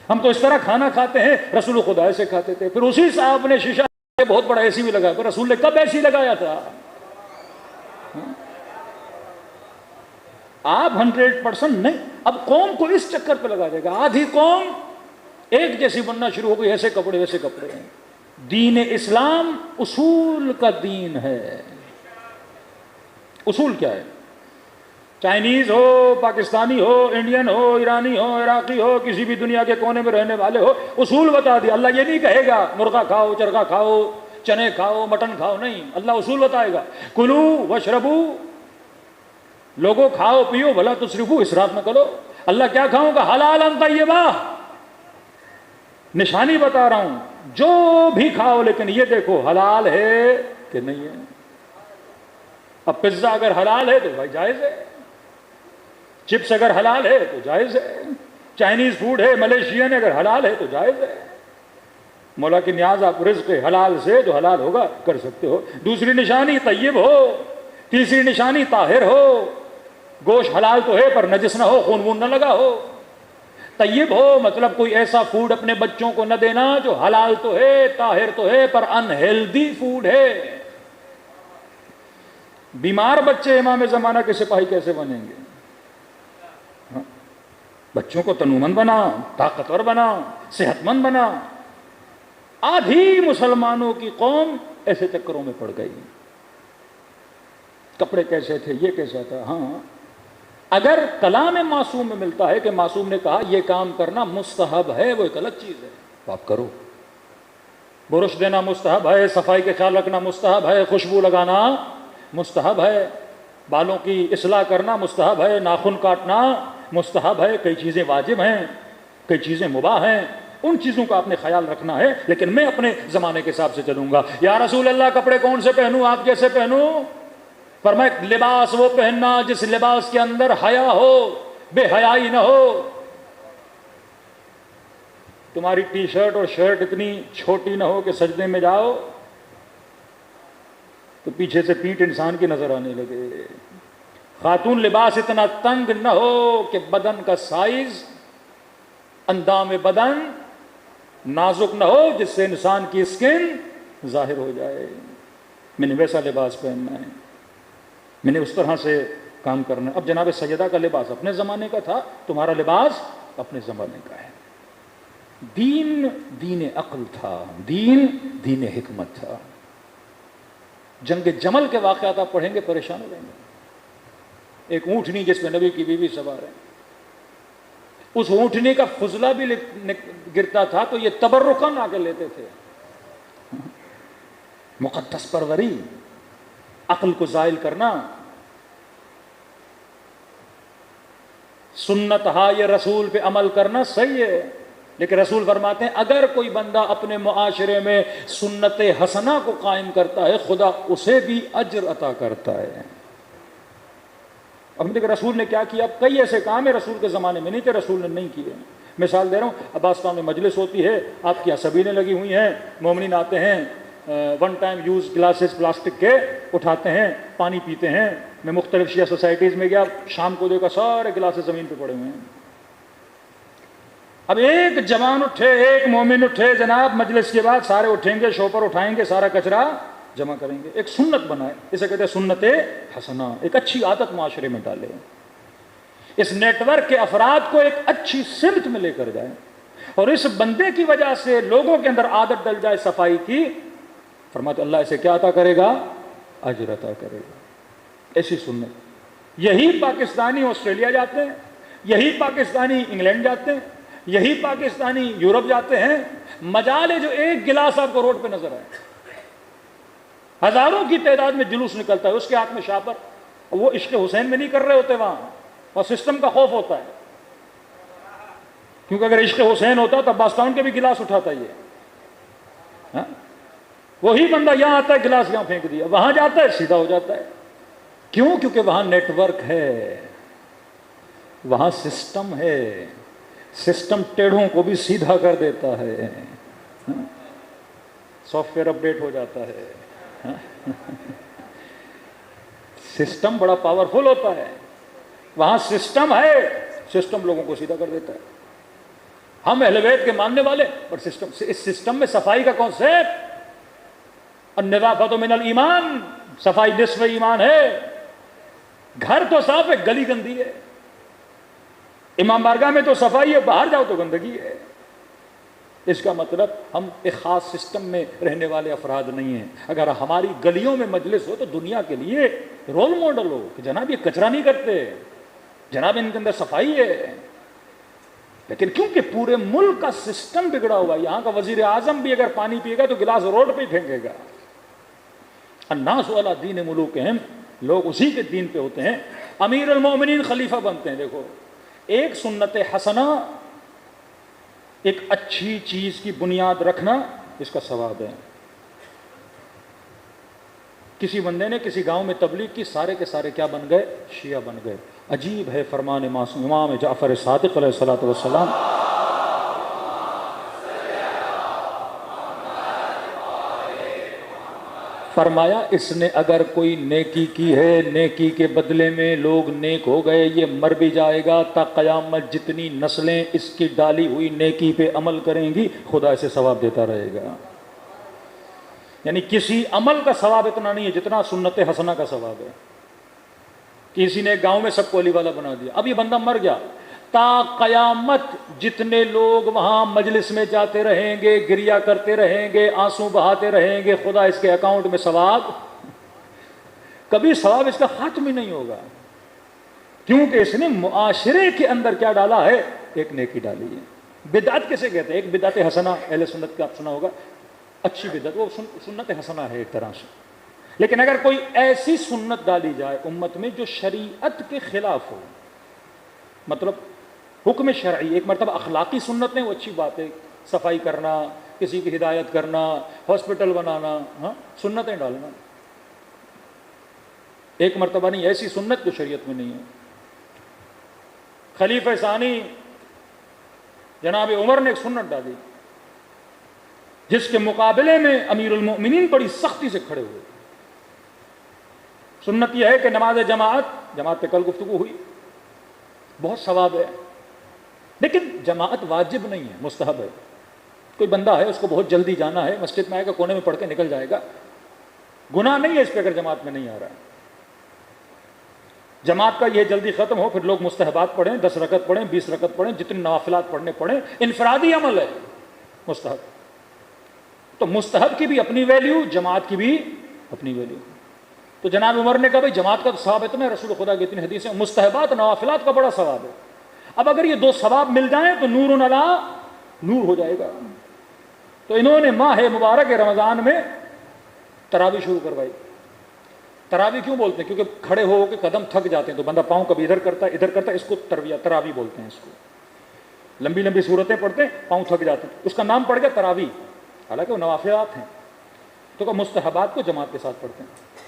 ہم تو اس طرح کھانا کھاتے ہیں، رسول خدا ایسے کھاتے تھے. پھر اسی صاحب نے شیشہ بہت بڑا اے سی بھی لگایا، تو رسول نے کب اے سی لگایا تھا؟ آپ 100% نہیں. اب قوم کو اس چکر پہ لگا دے گا. آدھی قوم ایک جیسی بننا شروع ہو گئی، ایسے کپڑے ویسے کپڑے. دین اسلام اصول کا دین ہے. اصول کیا ہے؟ چائنیز ہو، پاکستانی ہو، انڈین ہو، ایرانی ہو، عراقی ہو، کسی بھی دنیا کے کونے میں رہنے والے ہو، اصول بتا دیا. اللہ یہ نہیں کہے گا مرغا کھاؤ، چرگا کھاؤ، چنے کھاؤ، مٹن کھاؤ، نہیں. اللہ اصول بتائے گا. کلو وشربو، لوگوں کھاؤ پیو بھلا تسرفو، اسراف نہ کرو. اللہ کیا کھاؤں گا؟ حلالا طیبا. نشانی بتا رہا ہوں، جو بھی کھاؤ لیکن یہ دیکھو حلال ہے کہ نہیں ہے. اب پزا اگر حلال ہے تو بھائی جائز ہے، چپس اگر حلال ہے تو جائز ہے، چائنیز فوڈ ہے، ملیشین اگر حلال ہے تو جائز ہے. مولا کی نیاز آپ رزق حلال سے جو حلال ہوگا کر سکتے ہو. دوسری نشانی طیب ہو، تیسری نشانی طاہر ہو. گوشت حلال تو ہے پر نجس نہ ہو، خون وون نہ لگا ہو. طیب ہو مطلب کوئی ایسا فوڈ اپنے بچوں کو نہ دینا جو حلال تو ہے، طاہر تو ہے پر انہیلدی فوڈ ہے. بیمار بچے امام زمانہ کے سپاہی کیسے بنیں گے؟ بچوں کو تنومند بنا، طاقتور بنا، صحت مند بنا. آدھی مسلمانوں کی قوم ایسے چکروں میں پڑ گئی. کپڑے کیسے تھے، یہ کیسا تھا. ہاں اگر کلام معصوم میں ملتا ہے کہ معصوم نے کہا یہ کام کرنا مستحب ہے، وہ ایک الگ چیز ہے، تو آپ کرو. برش دینا مستحب ہے، صفائی کے خیال رکھنا مستحب ہے، خوشبو لگانا مستحب ہے، بالوں کی اصلاح کرنا مستحب ہے، ناخن کاٹنا مستحب ہے. کئی چیزیں واجب ہیں، کئی چیزیں مباح ہیں، ان چیزوں کا آپ نے خیال رکھنا ہے. لیکن میں اپنے زمانے کے حساب سے چلوں گا. یا رسول اللہ کپڑے کون سے پہنوں، آپ جیسے پہنوں؟ فرمایا لباس وہ پہننا جس لباس کے اندر حیا ہو، بے حیائی نہ ہو. تمہاری ٹی شرٹ اور شرٹ اتنی چھوٹی نہ ہو کہ سجدے میں جاؤ تو پیچھے سے پیٹھ انسان کی نظر آنے لگے. خاتون لباس اتنا تنگ نہ ہو کہ بدن کا سائز، اندام بدن نازک نہ ہو جس سے انسان کی اسکن ظاہر ہو جائے. میں نے ویسا لباس پہننا ہے، میں نے اس طرح سے کام کرنا ہے. اب جناب سیدہ کا لباس اپنے زمانے کا تھا، تمہارا لباس اپنے زمانے کا ہے. دین دین عقل تھا، دین دین حکمت تھا. جنگ جمل کے واقعات آپ پڑھیں گے پریشان ہو جائیں گے. ایک اونٹنی جس پہ نبی کی بیوی سوار ہے، اس اونٹنی کا فضلہ بھی گرتا تھا تو یہ تبرکن آ کے لیتے تھے. مقدس پروری، عقل کو زائل کرنا. سنت ہائے رسول پہ عمل کرنا صحیح ہے، لیکن رسول فرماتے ہیں اگر کوئی بندہ اپنے معاشرے میں سنت حسنہ کو قائم کرتا ہے خدا اسے بھی اجر عطا کرتا ہے. اب دیکھ رسول نے کیا کیا. اب کئی ایسے کام ہیں رسول کے زمانے میں نہیں تھے، رسول نے نہیں کیے. مثال دے رہا ہوں، عباس میں مجلس ہوتی ہے، آپ کی سبیلیں لگی ہوئی ہیں، مومنین آتے ہیں، one time use glasses plastic کے اٹھاتے ہیں، پانی پیتے ہیں. میں مختلف شیعہ سوسائٹیز میں گیا، شام کو دیکھا سارے گلاسز زمین پہ پڑے ہوئے ہیں. اب ایک جوان اٹھے، ایک مومن اٹھے، جناب مجلس کے بعد سارے اٹھیں گے، شوپر اٹھائیں گے، سارا کچرا جمع کریں گے. ایک سنت بنائے، اسے کہتے ہیں سنت حسنہ. ایک اچھی عادت معاشرے میں ڈالے، اس نیٹ ورک کے افراد کو ایک اچھی سمت میں لے کر جائے، اور اس بندے کی وجہ سے لوگوں کے اندر عادت ڈل جائے صفائی کی. فرماتے اللہ اسے کیا عطا کرے گا؟ اجر عطا کرے گا. ایسی سنت. یہی پاکستانی آسٹریلیا جاتے ہیں، یہی پاکستانی انگلینڈ جاتے ہیں، یہی پاکستانی یورپ جاتے ہیں. مجال ہے جو ایک گلاس آپ کو روڈ پہ نظر آئے، ہزاروں کی تعداد میں جلوس نکلتا ہے، اس کے ہاتھ میں شاپر. وہ عشق حسین میں نہیں کر رہے ہوتے وہاں، اور سسٹم کا خوف ہوتا ہے. کیونکہ اگر عشق حسین ہوتا تو عباس ٹاؤن کے بھی گلاس اٹھاتا یہ. وہی بندہ یہاں آتا ہے گلاس یہاں پھینک دیا، وہاں جاتا ہے سیدھا ہو جاتا ہے. کیوں؟ کیونکہ وہاں نیٹ ورک ہے، وہاں سسٹم ہے. سسٹم ٹیڑھوں کو بھی سیدھا کر دیتا ہے، سافٹ ویئر اپڈیٹ ہو جاتا ہے. سسٹم بڑا پاورفل ہوتا ہے. وہاں سسٹم ہے، سسٹم لوگوں کو سیدھا کر دیتا ہے. ہم اہل بیت کے ماننے والے، پر سسٹم، اس سسٹم میں صفائی کا کانسیپٹ، النظافۃ من الایمان، صفائی نصف ایمان ہے. گھر تو صاف ہے، گلی گندی ہے. امام بارگاہ میں تو صفائی ہے، باہر جاؤ تو گندگی ہے. اس کا مطلب ہم ایک خاص سسٹم میں رہنے والے افراد نہیں ہیں. اگر ہماری گلیوں میں مجلس ہو تو دنیا کے لیے رول ماڈل ہو کہ جناب یہ کچرا نہیں کرتے، جناب ان کے اندر صفائی ہے. لیکن کیونکہ پورے ملک کا سسٹم بگڑا ہوا ہے، یہاں کا وزیر اعظم بھی اگر پانی پیے گا تو گلاس روڈ پہ ہی پھینکے گا. الناس علی دین ملوکہم، لوگ اسی کے دین پہ ہوتے ہیں. امیر المومنین خلیفہ بنتے ہیں. دیکھو ایک سنت حسنہ، ایک اچھی چیز کی بنیاد رکھنا، اس کا ثواب ہے. کسی بندے نے کسی گاؤں میں تبلیغ کی، سارے کے سارے کیا بن گئے؟ شیعہ بن گئے. عجیب ہے فرمان معصوم امام جعفر صادق علیہ الصلوۃ والسلام. فرمایا اس نے اگر کوئی نیکی کی ہے، نیکی کے بدلے میں لوگ نیک ہو گئے، یہ مر بھی جائے گا، تا قیامت جتنی نسلیں اس کی ڈالی ہوئی نیکی پہ عمل کریں گی خدا اسے ثواب دیتا رہے گا. یعنی کسی عمل کا ثواب اتنا نہیں ہے جتنا سنت حسنہ کا ثواب ہے. کسی نے گاؤں میں سب کو علی والا بنا دیا، اب یہ بندہ مر گیا، تا قیامت جتنے لوگ وہاں مجلس میں جاتے رہیں گے، گریا کرتے رہیں گے، آنسو بہاتے رہیں گے، خدا اس کے اکاؤنٹ میں ثواب، کبھی ثواب اس کا ختم ہی نہیں ہوگا، کیونکہ اس نے معاشرے کے اندر کیا ڈالا ہے؟ ایک نیکی ڈالی ہے۔ بدعت کیسے کہتے ہیں؟ ایک بدعت حسنہ، اہل سنت کا آپ سنا ہوگا، اچھی بدعت، وہ سنت حسنہ ہے ایک طرح سے، لیکن اگر کوئی ایسی سنت ڈالی جائے امت میں جو شریعت کے خلاف ہو، مطلب حکم شرعی، ایک مرتبہ اخلاقی سنت نہیں، وہ اچھی بات ہے، صفائی کرنا، کسی کی ہدایت کرنا، ہاسپٹل بنانا، ہاں سنتیں ڈالنا، ایک مرتبہ نہیں، ایسی سنت جو شریعت میں نہیں ہے۔ خلیفہ ثانی جناب عمر نے ایک سنت ڈالی جس کے مقابلے میں امیر المؤمنین بڑی سختی سے کھڑے ہوئے۔ سنت یہ ہے کہ نماز جماعت پہ کل گفتگو ہوئی، بہت ثواب ہے، لیکن جماعت واجب نہیں ہے، مستحب ہے۔ کوئی بندہ ہے اس کو بہت جلدی جانا ہے، مسجد میں آئے گا، کونے میں پڑھ کے نکل جائے گا، گناہ نہیں ہے اس پہ اگر جماعت میں نہیں آ رہا ہے۔ جماعت کا یہ جلدی ختم ہو، پھر لوگ مستحبات پڑھیں، 10 رکعت پڑھیں، 20 رکعت پڑھیں، جتنے نوافلات پڑھنے پڑھیں، انفرادی عمل ہے مستحب۔ تو مستحب کی بھی اپنی ویلیو، جماعت کی بھی اپنی ویلیو۔ تو جناب عمر نے کہا بھائی جماعت کا تو ثواب اتنا ہے، رسول خدا کی اتنی حدیث ہے، مستحبات نوافلات کا بڑا ثواب ہے۔ اب اگر یہ 2 ثواب مل جائیں تو نور علی نور ہو جائے گا۔ تو انہوں نے ماہ مبارک رمضان میں تراویح شروع کروائی۔ تراویح کیوں بولتے ہیں؟ کیونکہ کھڑے ہو کے قدم تھک جاتے ہیں، تو بندہ پاؤں کبھی ادھر کرتا ہے ادھر کرتا ہے، اس کو تراویح بولتے ہیں۔ اس کو لمبی لمبی صورتیں پڑھتے ہیں، پاؤں تھک جاتے ہیں، اس کا نام پڑ گیا تراویح، حالانکہ وہ نوافلات ہیں۔ تو کہ مستحبات کو جماعت کے ساتھ پڑھتے ہیں۔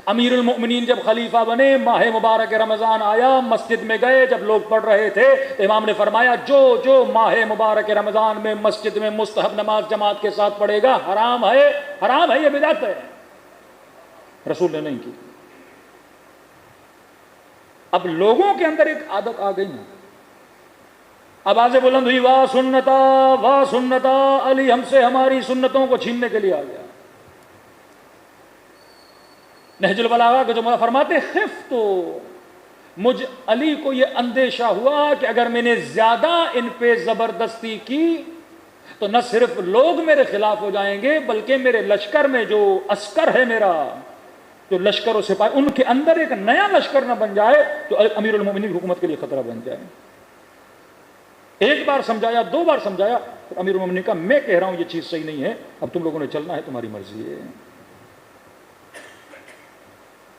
امیر المؤمنین جب خلیفہ بنے، ماہ مبارک رمضان آیا، مسجد میں گئے، جب لوگ پڑھ رہے تھے تو امام نے فرمایا جو ماہ مبارک رمضان میں مسجد میں مستحب نماز جماعت کے ساتھ پڑھے گا، حرام ہے، یہ بدعت ہے۔ رسول نے نہیں کی۔ اب لوگوں کے اندر ایک عادت آ گئی نا، آوازیں بلند ہوئی، واہ سنتا، علی ہم سے ہماری سنتوں کو چھیننے کے لیے آ گیا۔ نہج البلاغہ کے جو مولا فرماتے، خفت مجھ علی کو یہ اندیشہ ہوا کہ اگر میں نے زیادہ ان پہ زبردستی کی تو نہ صرف لوگ میرے خلاف ہو جائیں گے، بلکہ میرے لشکر میں جو عسکر ہے، میرا جو لشکر و سپاہی، ان کے اندر ایک نیا لشکر نہ بن جائے تو امیر المومنین کی حکومت کے لیے خطرہ بن جائے۔ ایک بار سمجھایا، 2 بار سمجھایا، امیر المومنین کا میں کہہ رہا ہوں یہ چیز صحیح نہیں ہے، اب تم لوگوں نے چلنا ہے، تمہاری مرضی ہے۔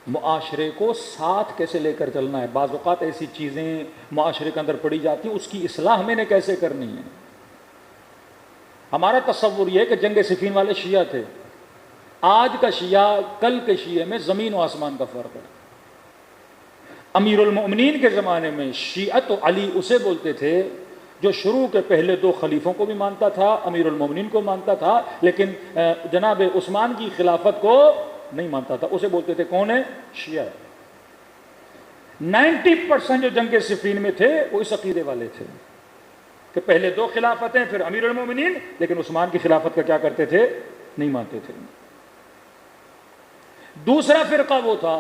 معاشرے کو ساتھ کیسے لے کر چلنا ہے؟ بعض اوقات ایسی چیزیں معاشرے کے اندر پڑی جاتی ہیں، اس کی اصلاح میں نے کیسے کرنی ہے۔ ہمارا تصور یہ ہے کہ جنگ صفین والے شیعہ تھے، آج کا شیعہ کل کے شیعہ میں زمین و آسمان کا فرق ہے۔ امیر المؤمنین کے زمانے میں شیعہ تو علی اسے بولتے تھے جو شروع کے پہلے 2 خلیفوں کو بھی مانتا تھا، امیر المؤمنین کو مانتا تھا، لیکن جناب عثمان کی خلافت کو نہیں مانتا تھا، اسے بولتے تھے کون ہے؟ شیعہ ہے۔ 90% جو جنگ صفین میں تھے وہ اس عقیدے والے تھے کہ پہلے 2 خلافتیں، پھر امیر المؤمنین، لیکن عثمان کی خلافت کا کیا کرتے تھے؟ نہیں مانتے تھے۔ دوسرا فرقہ وہ تھا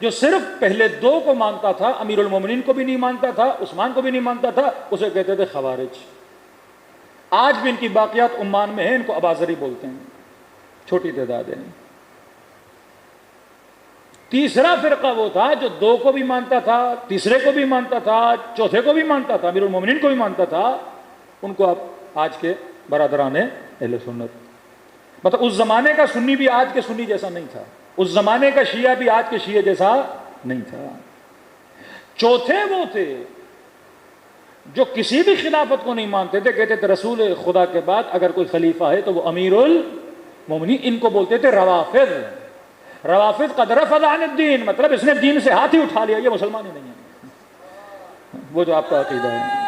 جو صرف پہلے 2 کو مانتا تھا، امیر المومنین کو بھی نہیں مانتا تھا، عثمان کو بھی نہیں مانتا تھا، اسے کہتے تھے خوارج۔ آج بھی ان کی باقیات عمان میں ہیں، ان کو اباظری بولتے ہیں، چھوٹی تعداد ہے۔ تیسرا فرقہ وہ تھا جو 2 کو بھی مانتا تھا، تیسرے کو بھی مانتا تھا، چوتھے کو بھی مانتا تھا، امیر المومنین کو بھی مانتا تھا، ان کو آج کے برادران اہل سنت، مطلب اس زمانے کا سنی بھی آج کے سنی جیسا نہیں تھا، اس زمانے کا شیعہ بھی آج کے شیعہ جیسا نہیں تھا۔ چوتھے وہ تھے جو کسی بھی خلافت کو نہیں مانتے تھے، کہتے تھے رسول خدا کے بعد اگر کوئی خلیفہ ہے تو وہ امیر المومنین، ان کو بولتے تھے روافض۔ روافض قد رفض عن الدین، مطلب اس نے دین سے ہاتھ ہی اٹھا لیا، یہ مسلمان ہی نہیں ہے، وہ جو آپ کا عقیدہ ہے۔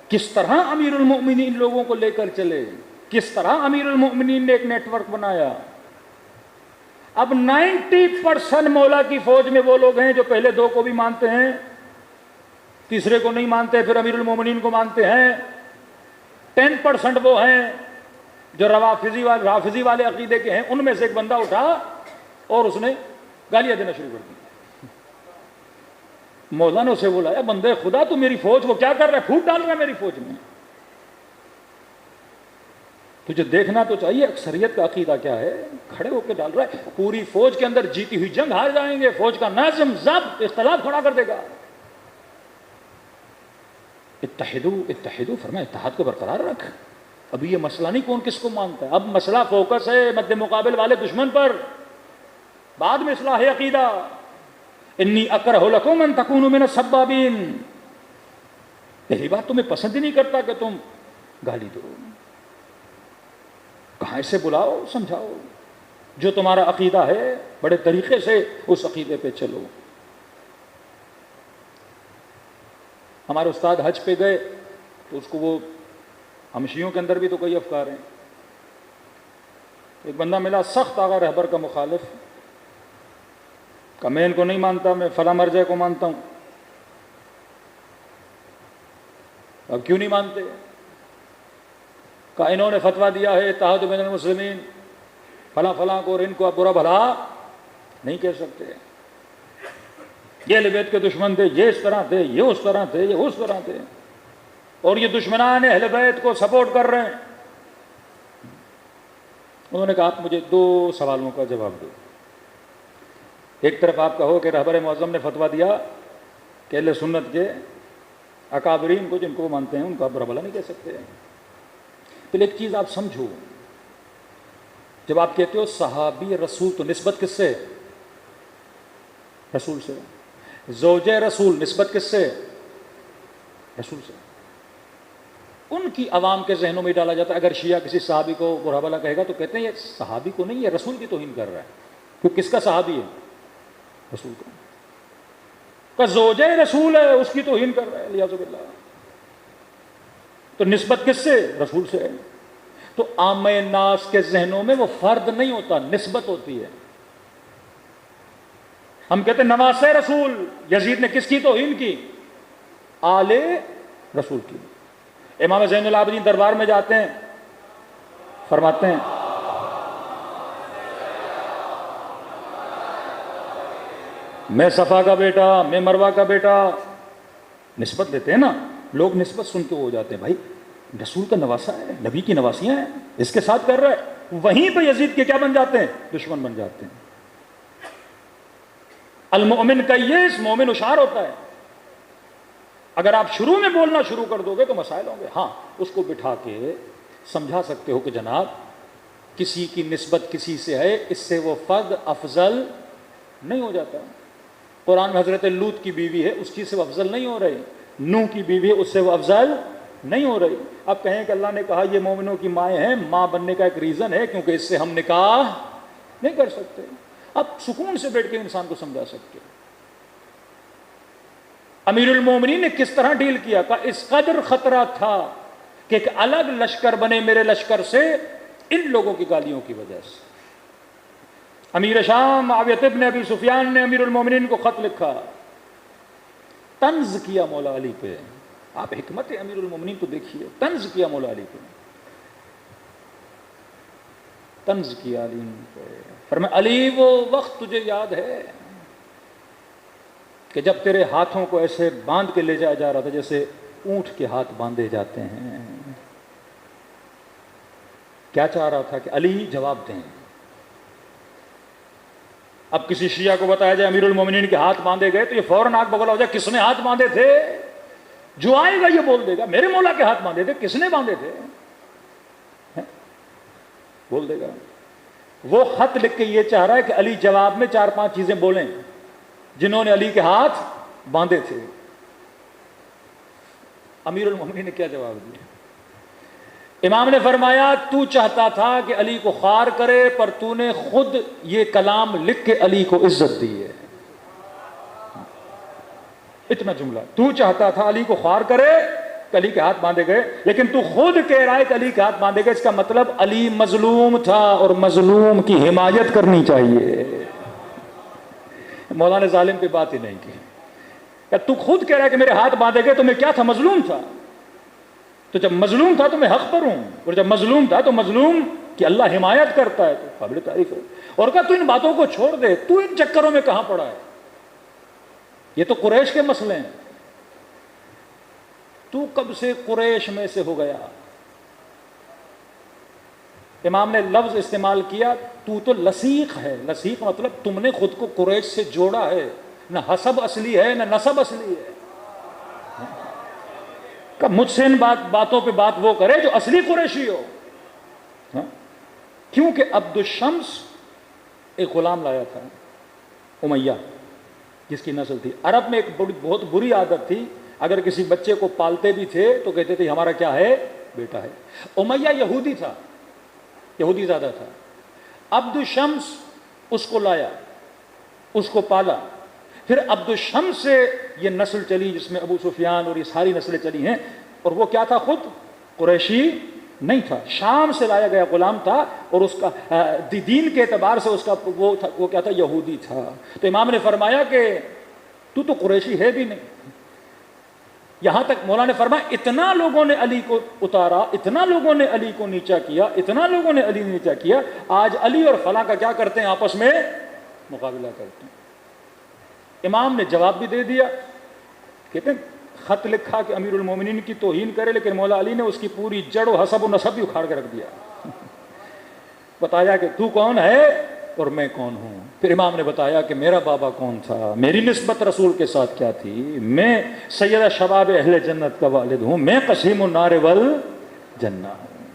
کس طرح امیر المؤمنین لوگوں کو لے کر چلے، کس طرح امیر المؤمنین نے ایک نیٹ ورک بنایا۔ اب 90% مولا کی فوج میں وہ لوگ ہیں جو پہلے 2 کو بھی مانتے ہیں، تیسرے کو نہیں مانتے، پھر امیر المؤمنین کو مانتے ہیں۔ 10% وہ ہیں جو رافضی والے عقیدے کے ہیں، ان میں سے ایک بندہ اٹھا اور اس نے گالیاں دینا شروع کر دی. مولا نے اسے بلایا بندے خدا تو میری فوج کو کیا کر رہا ہے, پھوٹ ڈال رہا ہے میری فوج میں. تجھے دیکھنا تو چاہیے اکثریت کا عقیدہ کیا ہے, کھڑے ہو کے ڈال رہا ہے پوری فوج کے اندر جیتی ہوئی جنگ ہار جائیں گے, فوج کا نظم ضبط اختلاف کھڑا کر دے گا. اتحدو فرمایا اتحاد کو برقرار رکھ. ابھی یہ مسئلہ نہیں کون کس کو مانتا ہے, اب مسئلہ فوکس ہے مد مقابل والے دشمن پر, بعد میں اصلاح عقیدہ. انی اکرہ لکم ان تکونوا من السبابین, پہلی بات تمہیں پسند ہی نہیں کرتا کہ تم گالی دو. کہاں سے بلاؤ سمجھاؤ, جو تمہارا عقیدہ ہے بڑے طریقے سے اس عقیدے پہ چلو. ہمارے استاد حج پہ گئے تو اس کو وہ ہم شیعوں کے اندر بھی تو کئی افکار ہیں. ایک بندہ ملا سخت آغا رہبر کا مخالف, کہ میں ان کو نہیں مانتا, میں فلاں مرجع کو مانتا ہوں. اب کیوں نہیں مانتے؟ کہ انہوں نے فتویٰ دیا ہے اتحاد بین المسلمین, فلاں فلاں کو, اور ان کو آپ برا بھلا نہیں کہہ سکتے. یہ اہل بیت کے دشمن تھے, یہ اس طرح تھے, یہ اس طرح تھے, یہ اس طرح تھے, اور یہ دشمنان اہل بیت کو سپورٹ کر رہے ہیں. انہوں نے کہا آپ مجھے 2 سوالوں کا جواب دو. ایک طرف آپ کہو کہ رہبر معظم نے فتویٰ دیا کہ اہل سنت کے اکابرین کو, جن کو وہ مانتے ہیں, ان کو آپ برا بھلا نہیں کہہ سکتے. پھر ایک چیز آپ سمجھو, جب آپ کہتے ہو صحابی رسول تو نسبت کس سے؟ رسول سے. زوجہ رسول نسبت کس سے؟ رسول سے. ان کی عوام کے ذہنوں میں ڈالا جاتا ہے اگر شیعہ کسی صحابی کو برا بھلا کہے گا تو کہتے ہیں یہ صحابی کو نہیں, یہ رسول کی توہین کر رہا ہے. کیوں, کس کا صحابی ہے؟ رسول کا. کہ زوجہ رسول ہے اس کی توہین کر رہا ہے الیاذ باللہ. تو نسبت کس سے؟ رسول سے. تو عام ناس کے ذہنوں میں وہ فرد نہیں ہوتا, نسبت ہوتی ہے. ہم کہتے ہیں نواسہ رسول, یزید نے کس کی توہین کی؟ آل رسول کی. امام زین العابدین دربار میں جاتے ہیں, فرماتے ہیں میں صفا کا بیٹا, میں مروہ کا بیٹا, نسبت لیتے ہیں نا لوگ, نسبت سن کے ہو جاتے ہیں بھائی رسول کا نواسہ ہے, نبی کی نواسیاں ہیں, اس کے ساتھ کر رہا ہے. وہیں پہ یزید کے کیا بن جاتے ہیں؟ دشمن بن جاتے ہیں. المؤمن کیس, مومن اشار ہوتا ہے. اگر آپ شروع میں بولنا شروع کر دو گے تو مسائل ہوں گے. ہاں اس کو بٹھا کے سمجھا سکتے ہو کہ جناب کسی کی نسبت کسی سے ہے, اس سے وہ فرد افضل نہیں ہو جاتا. قرآن میں حضرت لوط کی بیوی ہے, اس چیز سے وہ افضل نہیں ہو رہی. نوح کی بیوی ہے, اس سے وہ افضل نہیں ہو رہی. اب کہیں کہ اللہ نے کہا یہ مومنوں کی مائیں ہیں, ماں بننے کا ایک ریزن ہے کیونکہ اس سے ہم نکاح نہیں کر سکتے. اب سکون سے بیٹھ کے انسان کو سمجھا سکتے. امیر المومنین نے کس طرح ڈیل کیا؟ کہ اس قدر خطرہ تھا کہ ایک الگ لشکر بنے میرے لشکر سے ان لوگوں کی گالیوں کی وجہ سے. امیر شام معاویہ ابن ابی سفیان نے امیر المومنین کو خط لکھا, طنز کیا مولا علی پہ. آپ حکمت امیر المومنین تو دیکھیے, طنز کیا مولا علی پہ, طنز کیا علی پہ. فرمایا علی وہ وقت تجھے یاد ہے کہ جب تیرے ہاتھوں کو ایسے باندھ کے لے جایا جا رہا تھا جیسے اونٹ کے ہاتھ باندھے جاتے ہیں. کیا چاہ رہا تھا کہ علی جواب دیں. اب کسی شیعہ کو بتایا جائے امیر المومنین کے ہاتھ باندھے گئے تو یہ فوراً آگ بگلا ہو جائے, کس نے ہاتھ باندھے تھے؟ جو آئے گا یہ بول دے گا میرے مولا کے ہاتھ باندھے تھے. کس نے باندھے تھے بول دے گا. وہ خط لکھ کے یہ چاہ رہا ہے کہ علی جواب میں 4-5 چیزیں بولیں جنہوں نے علی کے ہاتھ باندھے تھے. امیر المومنین نے کیا جواب دیا؟ امام نے فرمایا تو چاہتا تھا کہ علی کو خوار کرے پر تو نے خود یہ کلام لکھ کے علی کو عزت دی ہے. اتنا جملہ, تو چاہتا تھا علی کو خوار کرے کہ علی کے ہاتھ باندھے گئے, لیکن تو خود کہہ رہا ہے کہ علی کے ہاتھ باندھے گئے. اس کا مطلب علی مظلوم تھا اور مظلوم کی حمایت کرنی چاہیے. مولا نے ظالم پہ بات ہی نہیں کی. تو خود کہہ رہا ہے کہ میرے ہاتھ باندھے گئے تو میں کیا تھا؟ مظلوم تھا. تو جب مظلوم تھا تو میں حق پر ہوں, اور جب مظلوم تھا تو مظلوم کی اللہ حمایت کرتا ہے تو قابل تعریف ہے. اور کہا تو ان باتوں کو چھوڑ دے، تو ان چکروں میں کہاں پڑا ہے، یہ تو قریش کے مسئلے ہیں، تو کب سے قریش میں سے ہو گیا؟ امام نے لفظ استعمال کیا تو لسیق ہے، لسیق مطلب تم نے خود کو قریش سے جوڑا ہے، نہ حسب اصلی ہے نہ نسب اصلی ہے، کہ مجھ سے ان باتوں پہ بات وہ کرے جو اصلی قریشی ہو۔ کیونکہ عبد الشمس ایک غلام لایا تھا امیہ، جس کی نسل تھی۔ عرب میں ایک بہت بری عادت تھی، اگر کسی بچے کو پالتے بھی تھے تو کہتے تھے ہمارا کیا ہے، بیٹا ہے۔ امیہ یہودی تھا، یہودی زیادہ تھا۔ عبد الشمس اس کو لایا، اس کو پالا، پھر عبد الشمس سے یہ نسل چلی جس میں ابو سفیان اور یہ ساری نسلیں چلی ہیں، اور وہ کیا تھا، خود قریشی نہیں تھا، شام سے لایا گیا غلام تھا، اور اس کا دین کے اعتبار سے اس کا وہ کیا تھا، یہودی تھا۔ تو امام نے فرمایا کہ تو قریشی ہے بھی نہیں۔ یہاں تک مولا نے فرمایا اتنا لوگوں نے علی کو اتارا، اتنا لوگوں نے علی کو نیچا کیا، اتنا لوگوں نے علی نیچا کیا، آج علی اور فلاں کا کیا کرتے ہیں، آپس میں مقابلہ کرتے ہیں۔ امام نے جواب بھی دے دیا، کہتے ہیں خط لکھا کہ امیر المومنین کی توہین کرے، لیکن مولا علی نے اس کی پوری جڑ و حسب و نسب بھی اکھاڑ کے رکھ دیا، بتایا کہ تو کون ہے اور میں کون ہوں۔ پھر امام نے بتایا کہ میرا بابا کون تھا، میری نسبت رسول کے ساتھ کیا تھی، میں سیدہ شباب اہل جنت کا والد ہوں، میں قسیم النار والجنہ ہوں۔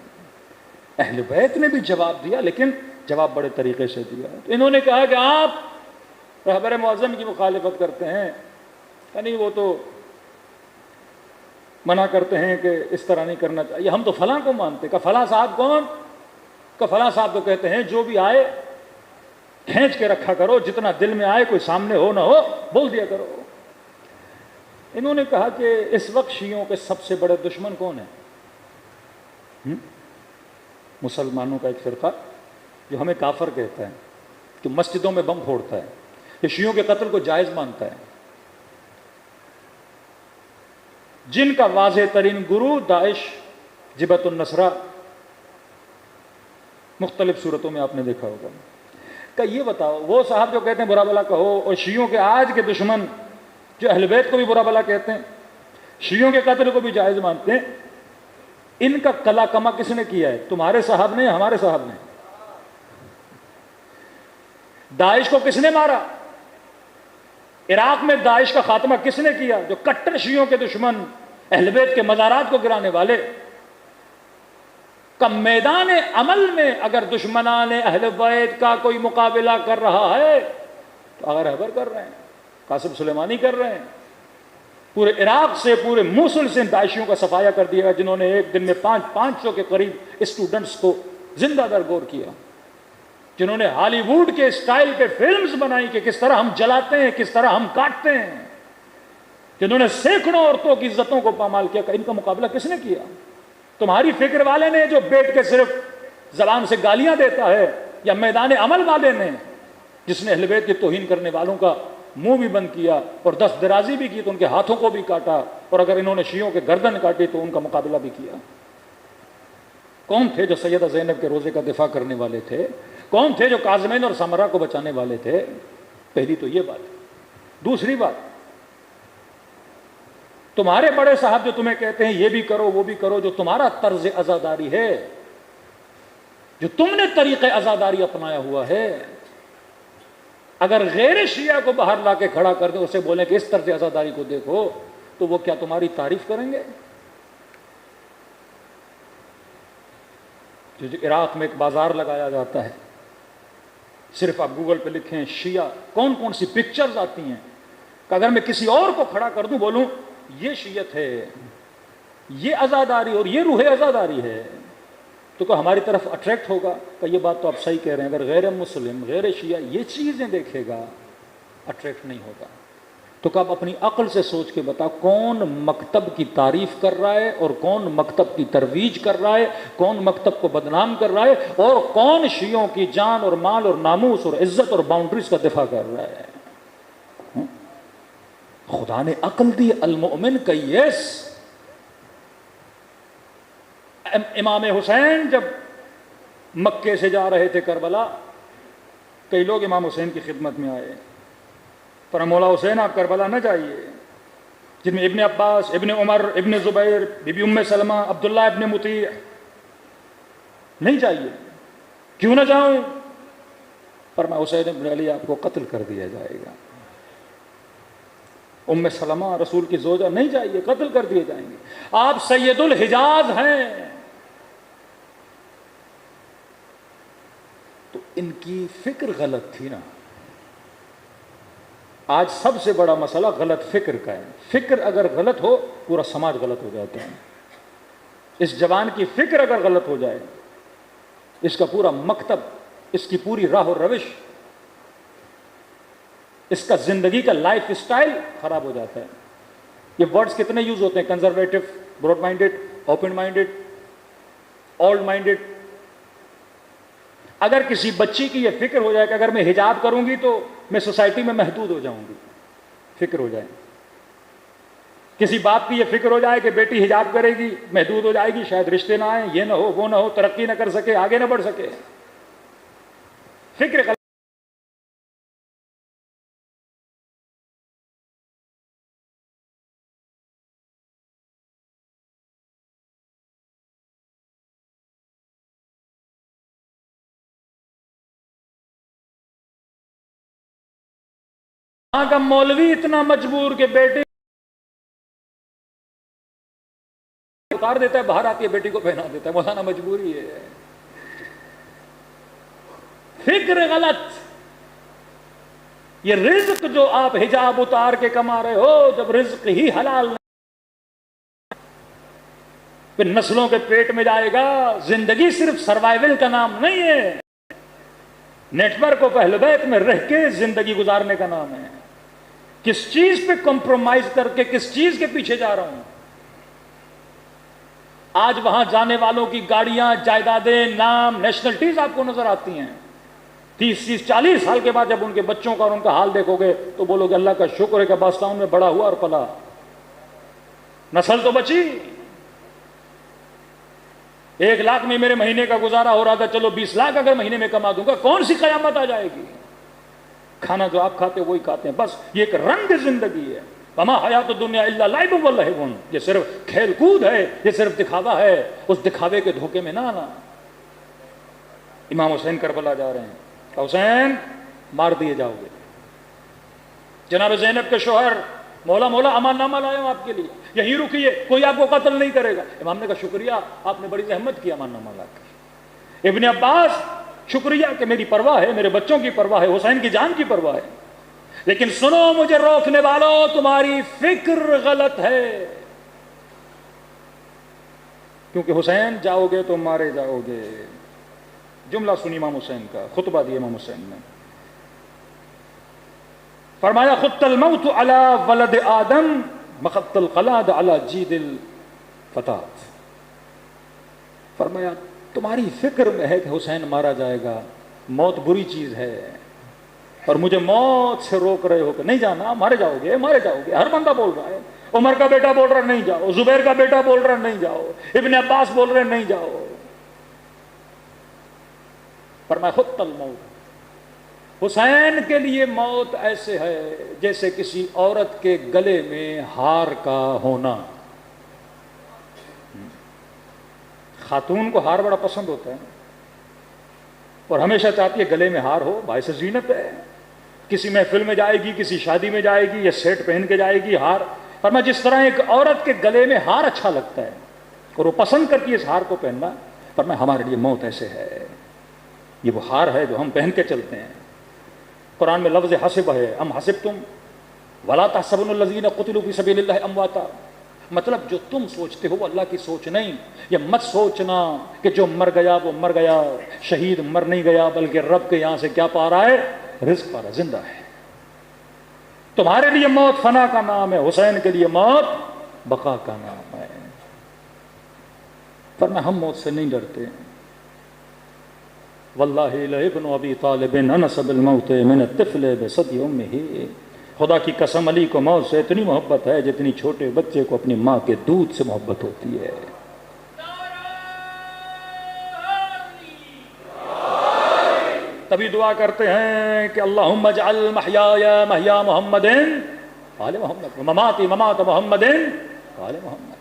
اہل بیت نے بھی جواب دیا، لیکن جواب بڑے طریقے سے دیا۔ تو انہوں نے کہا کہ آپ رہبر معظم کی مخالفت کرتے ہیں، یعنی وہ تو منع کرتے ہیں کہ اس طرح نہیں کرنا چاہیے، ہم تو فلاں کو مانتے۔ کہ فلاں صاحب کون؟ کہ فلاں صاحب تو کہتے ہیں جو بھی آئے کھینچ کے رکھا کرو، جتنا دل میں آئے، کوئی سامنے ہو نہ ہو بول دیا کرو۔ انہوں نے کہا کہ اس وقت شیعوں کے سب سے بڑے دشمن کون ہیں؟ مسلمانوں کا ایک فرقہ جو ہمیں کافر کہتا ہے، جو مسجدوں میں بم پھوڑتا ہے، یہ شیعوں کے قتل کو جائز مانتا ہے، جن کا واضح ترین گرو داعش، جبہت النصرہ، مختلف صورتوں میں آپ نے دیکھا ہوگا۔ کہ یہ بتاؤ، وہ صاحب جو کہتے ہیں برا بلا کہو، اور شیعوں کے آج کے دشمن جو اہل بیت کو بھی برا بلا کہتے ہیں، شیعوں کے قتل کو بھی جائز مانتے ہیں، ان کا کلا کما کس نے کیا ہے؟ تمہارے صاحب نے، ہمارے صاحب نے؟ داعش کو کس نے مارا؟ عراق میں داعش کا خاتمہ کس نے کیا؟ جو کٹر شیعوں کے دشمن، اہل بیت کے مزارات کو گرانے والے۔ کہ میدان عمل میں اگر دشمنان اہل بیت کا کوئی مقابلہ کر رہا ہے تو اگر رہبر کر رہے ہیں، قاسم سلیمانی کر رہے ہیں، پورے عراق سے، پورے موصل سے داعشیوں کا صفایا کر دیا، جنہوں نے ایک دن میں 500 کے قریب اسٹوڈنٹس کو زندہ درگور کیا، جنہوں نے ہالی ووڈ کے اسٹائل پہ فلمز بنائی کہ کس طرح ہم جلاتے ہیں، کس طرح ہم کاٹتے ہیں، جنہوں نے سینکڑوں عورتوں کی عزتوں کو پامال کیا۔ کہ ان کا مقابلہ کس نے کیا؟ تمہاری فکر والے نے جو بیٹھ کے صرف زبان سے گالیاں دیتا ہے، یا میدان عمل والے نے جس نے اہل بیت کی توہین کرنے والوں کا منہ بھی بند کیا اور دست درازی بھی کی، تو ان کے ہاتھوں کو بھی کاٹا، اور اگر انہوں نے شیعوں کے گردن کاٹی تو ان کا مقابلہ بھی کیا۔ کون تھے جو سیدہ زینب کے روزے کا دفاع کرنے والے تھے؟ کون تھے جو کاظمین اور سمرہ کو بچانے والے تھے؟ پہلی تو یہ بات۔ دوسری بات، تمہارے بڑے صاحب جو تمہیں کہتے ہیں یہ بھی کرو وہ بھی کرو، جو تمہارا طرز عزاداری ہے، جو تم نے طریقہ عزاداری اپنایا ہوا ہے، اگر غیر شیعہ کو باہر لا کے کھڑا کر دیں، اسے بولیں کہ اس طرز عزاداری کو دیکھو، تو وہ کیا تمہاری تعریف کریں گے؟ جو عراق میں ایک بازار لگایا جاتا ہے، صرف آپ گوگل پہ لکھیں شیعہ، کون کون سی پکچرز آتی ہیں، کہ اگر میں کسی اور کو کھڑا کر دوں، بولوں یہ شیعت ہے، یہ عزاداری اور یہ روح عزاداری ہے، تو کہ ہماری طرف اٹریکٹ ہوگا؟ کہ یہ بات تو آپ صحیح کہہ رہے ہیں، اگر غیر مسلم، غیر شیعہ یہ چیزیں دیکھے گا، اٹریکٹ نہیں ہوگا۔ تو کہ آپ اپنی عقل سے سوچ کے بتا، کون مکتب کی تعریف کر رہا ہے اور کون مکتب کی ترویج کر رہا ہے، کون مکتب کو بدنام کر رہا ہے، اور کون شیعوں کی جان اور مال اور ناموس اور عزت اور باؤنڈریز کا دفاع کر رہا ہے؟ خدا نے عقل دی، المؤمن کیس۔ امام حسین جب مکے سے جا رہے تھے کربلا، کئی لوگ امام حسین کی خدمت میں آئے، پر مولا حسین آپ کربلا نہ جائیے، جن میں ابن عباس، ابن عمر، ابن زبیر، بی بی ام سلمہ، عبداللہ ابن مطیع، نہیں جائیے۔ کیوں نہ جاؤں؟ پر میں حسین ابن علی آپ کو قتل کر دیا جائے گا۔ ام سلمہ رسول کی زوجہ، نہیں جائیے، قتل کر دیے جائیں گے، آپ سید الحجاز ہیں۔ تو ان کی فکر غلط تھی نا۔ آج سب سے بڑا مسئلہ غلط فکر کا ہے۔ فکر اگر غلط ہو پورا سماج غلط ہو جاتا ہے۔ اس جوان کی فکر اگر غلط ہو جائے، اس کا پورا مکتب، اس کی پوری راہ و روش، اس کا زندگی کا لائف سٹائل خراب ہو جاتا ہے۔ یہ ورڈز کتنے یوز ہوتے ہیں؟ Conservative, broad minded, open minded, old minded. اگر کسی بچی کی یہ فکر ہو جائے کہ اگر میں حجاب کروں گی تو میں سوسائٹی میں محدود ہو جاؤں گی، فکر ہو جائے۔ کسی باپ کی یہ فکر ہو جائے کہ بیٹی حجاب کرے گی، محدود ہو جائے گی، شاید رشتے نہ آئیں، یہ نہ ہو، وہ نہ ہو، ترقی نہ کر سکے، آگے نہ بڑھ سکے۔ فکر غلط۔ وہاں کا مولوی اتنا مجبور کہ بیٹی اتار دیتا ہے، باہر آتی ہے بیٹی کو پہنا دیتا ہے، مولانا مجبوری ہے۔ فکر غلط۔ یہ رزق جو آپ حجاب اتار کے کما رہے ہو، جب رزق ہی حلال نہیں، پھر نسلوں کے پیٹ میں جائے گا۔ زندگی صرف سروائیول کا نام نہیں ہے، نیٹ ورک و پہل بیت میں رہ کے زندگی گزارنے کا نام ہے۔ کس چیز پہ کمپرومائز کر کے کس چیز کے پیچھے جا رہا ہوں؟ آج وہاں جانے والوں کی گاڑیاں، جائیدادیں، نام، نیشنلٹیز آپ کو نظر آتی ہیں۔ 30 40 سال کے بعد جب ان کے بچوں کا اور ان کا حال دیکھو گے تو بولو گے اللہ کا شکر ہے کہ پاکستان میں بڑا ہوا اور پلا، نسل تو بچی۔ 1 لاکھ میں میرے مہینے کا گزارا ہو رہا تھا، چلو 20 لاکھ اگر مہینے میں کما دوں گا، کون سی قیامت آ جائے گی؟ کھانا جو آپ کھاتے وہی کھاتے ہیں، بس یہ ایک رنگ زندگی ہے۔ وما حیات الدنیا الا لعب و لہو، یہ صرف کھیل کود ہے، یہ صرف دکھاوا ہے، اس دکھاوے کے دھوکے میں نہ آنا۔ امام حسین کربلا جا رہے ہیں، حسین مار دیے جاؤ گے۔ جناب زینب کے شوہر، مولا مولا امان نامہ لایا ہوں آپ کے لیے، یہیں رکیے، کوئی آپ کو قتل نہیں کرے گا۔ امام نے کہا شکریہ، آپ نے بڑی زحمت کی امان نامہ لا کے۔ ابن عباس، شکریہ کہ میری پرواہ ہے، میرے بچوں کی پرواہ ہے، حسین کی جان کی پرواہ ہے، لیکن سنو مجھے روکنے والوں، تمہاری فکر غلط ہے، کیونکہ حسین جاؤ گے تو مارے جاؤ گے۔ جملہ سنی امام حسین کا، خطبہ دیا امام حسین نے، فرمایا خط الموت علی ولد آدم مخط القلاد علی جید الفتات۔ فرمایا تمہاری فکر میں ہے کہ حسین مارا جائے گا، موت بری چیز ہے، اور مجھے موت سے روک رہے ہو کہ نہیں جانا، مارے جاؤ گے، مارے جاؤ گے۔ ہر بندہ بول رہا ہے، عمر کا بیٹا بول رہا نہیں جاؤ، زبیر کا بیٹا بول رہا نہیں جاؤ، ابن عباس بول رہے نہیں جاؤ۔ فرمایا خط الموت، حسین کے لیے موت ایسے ہے جیسے کسی عورت کے گلے میں ہار کا ہونا۔ خاتون کو ہار بڑا پسند ہوتا ہے اور ہمیشہ چاہتی ہے گلے میں ہار ہو، باعث زینت ہے۔ کسی محفل میں جائے گی، کسی شادی میں جائے گی، یا سیٹ پہن کے جائے گی ہار۔ فرمایا جس طرح ایک عورت کے گلے میں ہار اچھا لگتا ہے اور وہ پسند کرتی ہے اس ہار کو پہننا، فرمایا ہمارے لیے موت ایسے ہے، یہ وہ ہار ہے جو ہم پہن کے چلتے ہیں۔ قرآن میں لفظ حسب ہے، ام حسبتم ولا تحسبن الذین قتلوا فی سبیل اللہ امواتا، مطلب جو تم سوچتے ہو وہ اللہ کی سوچ نہیں۔ یہ مت سوچنا کہ جو مر گیا وہ مر گیا، شہید مر نہیں گیا بلکہ رب کے یہاں سے کیا پا رہا ہے؟ رزق پا رہا ہے، زندہ ہے۔ تمہارے لیے موت فنا کا نام ہے، حسین کے لیے موت بقا کا نام ہے۔ فرمایا ہم موت سے نہیں ڈرتے۔ واللہ لابن ابی طالب انس بالموت من الطفل بصدی امہ، خدا کی قسم علی کو موت سے اتنی محبت ہے جتنی چھوٹے بچے کو اپنی ماں کے دودھ سے محبت ہوتی ہے۔ تبھی دعا کرتے ہیں کہ اللہم اجعل محیایا محیا محمد آل محمد مماتی ممات محمد آل محمد.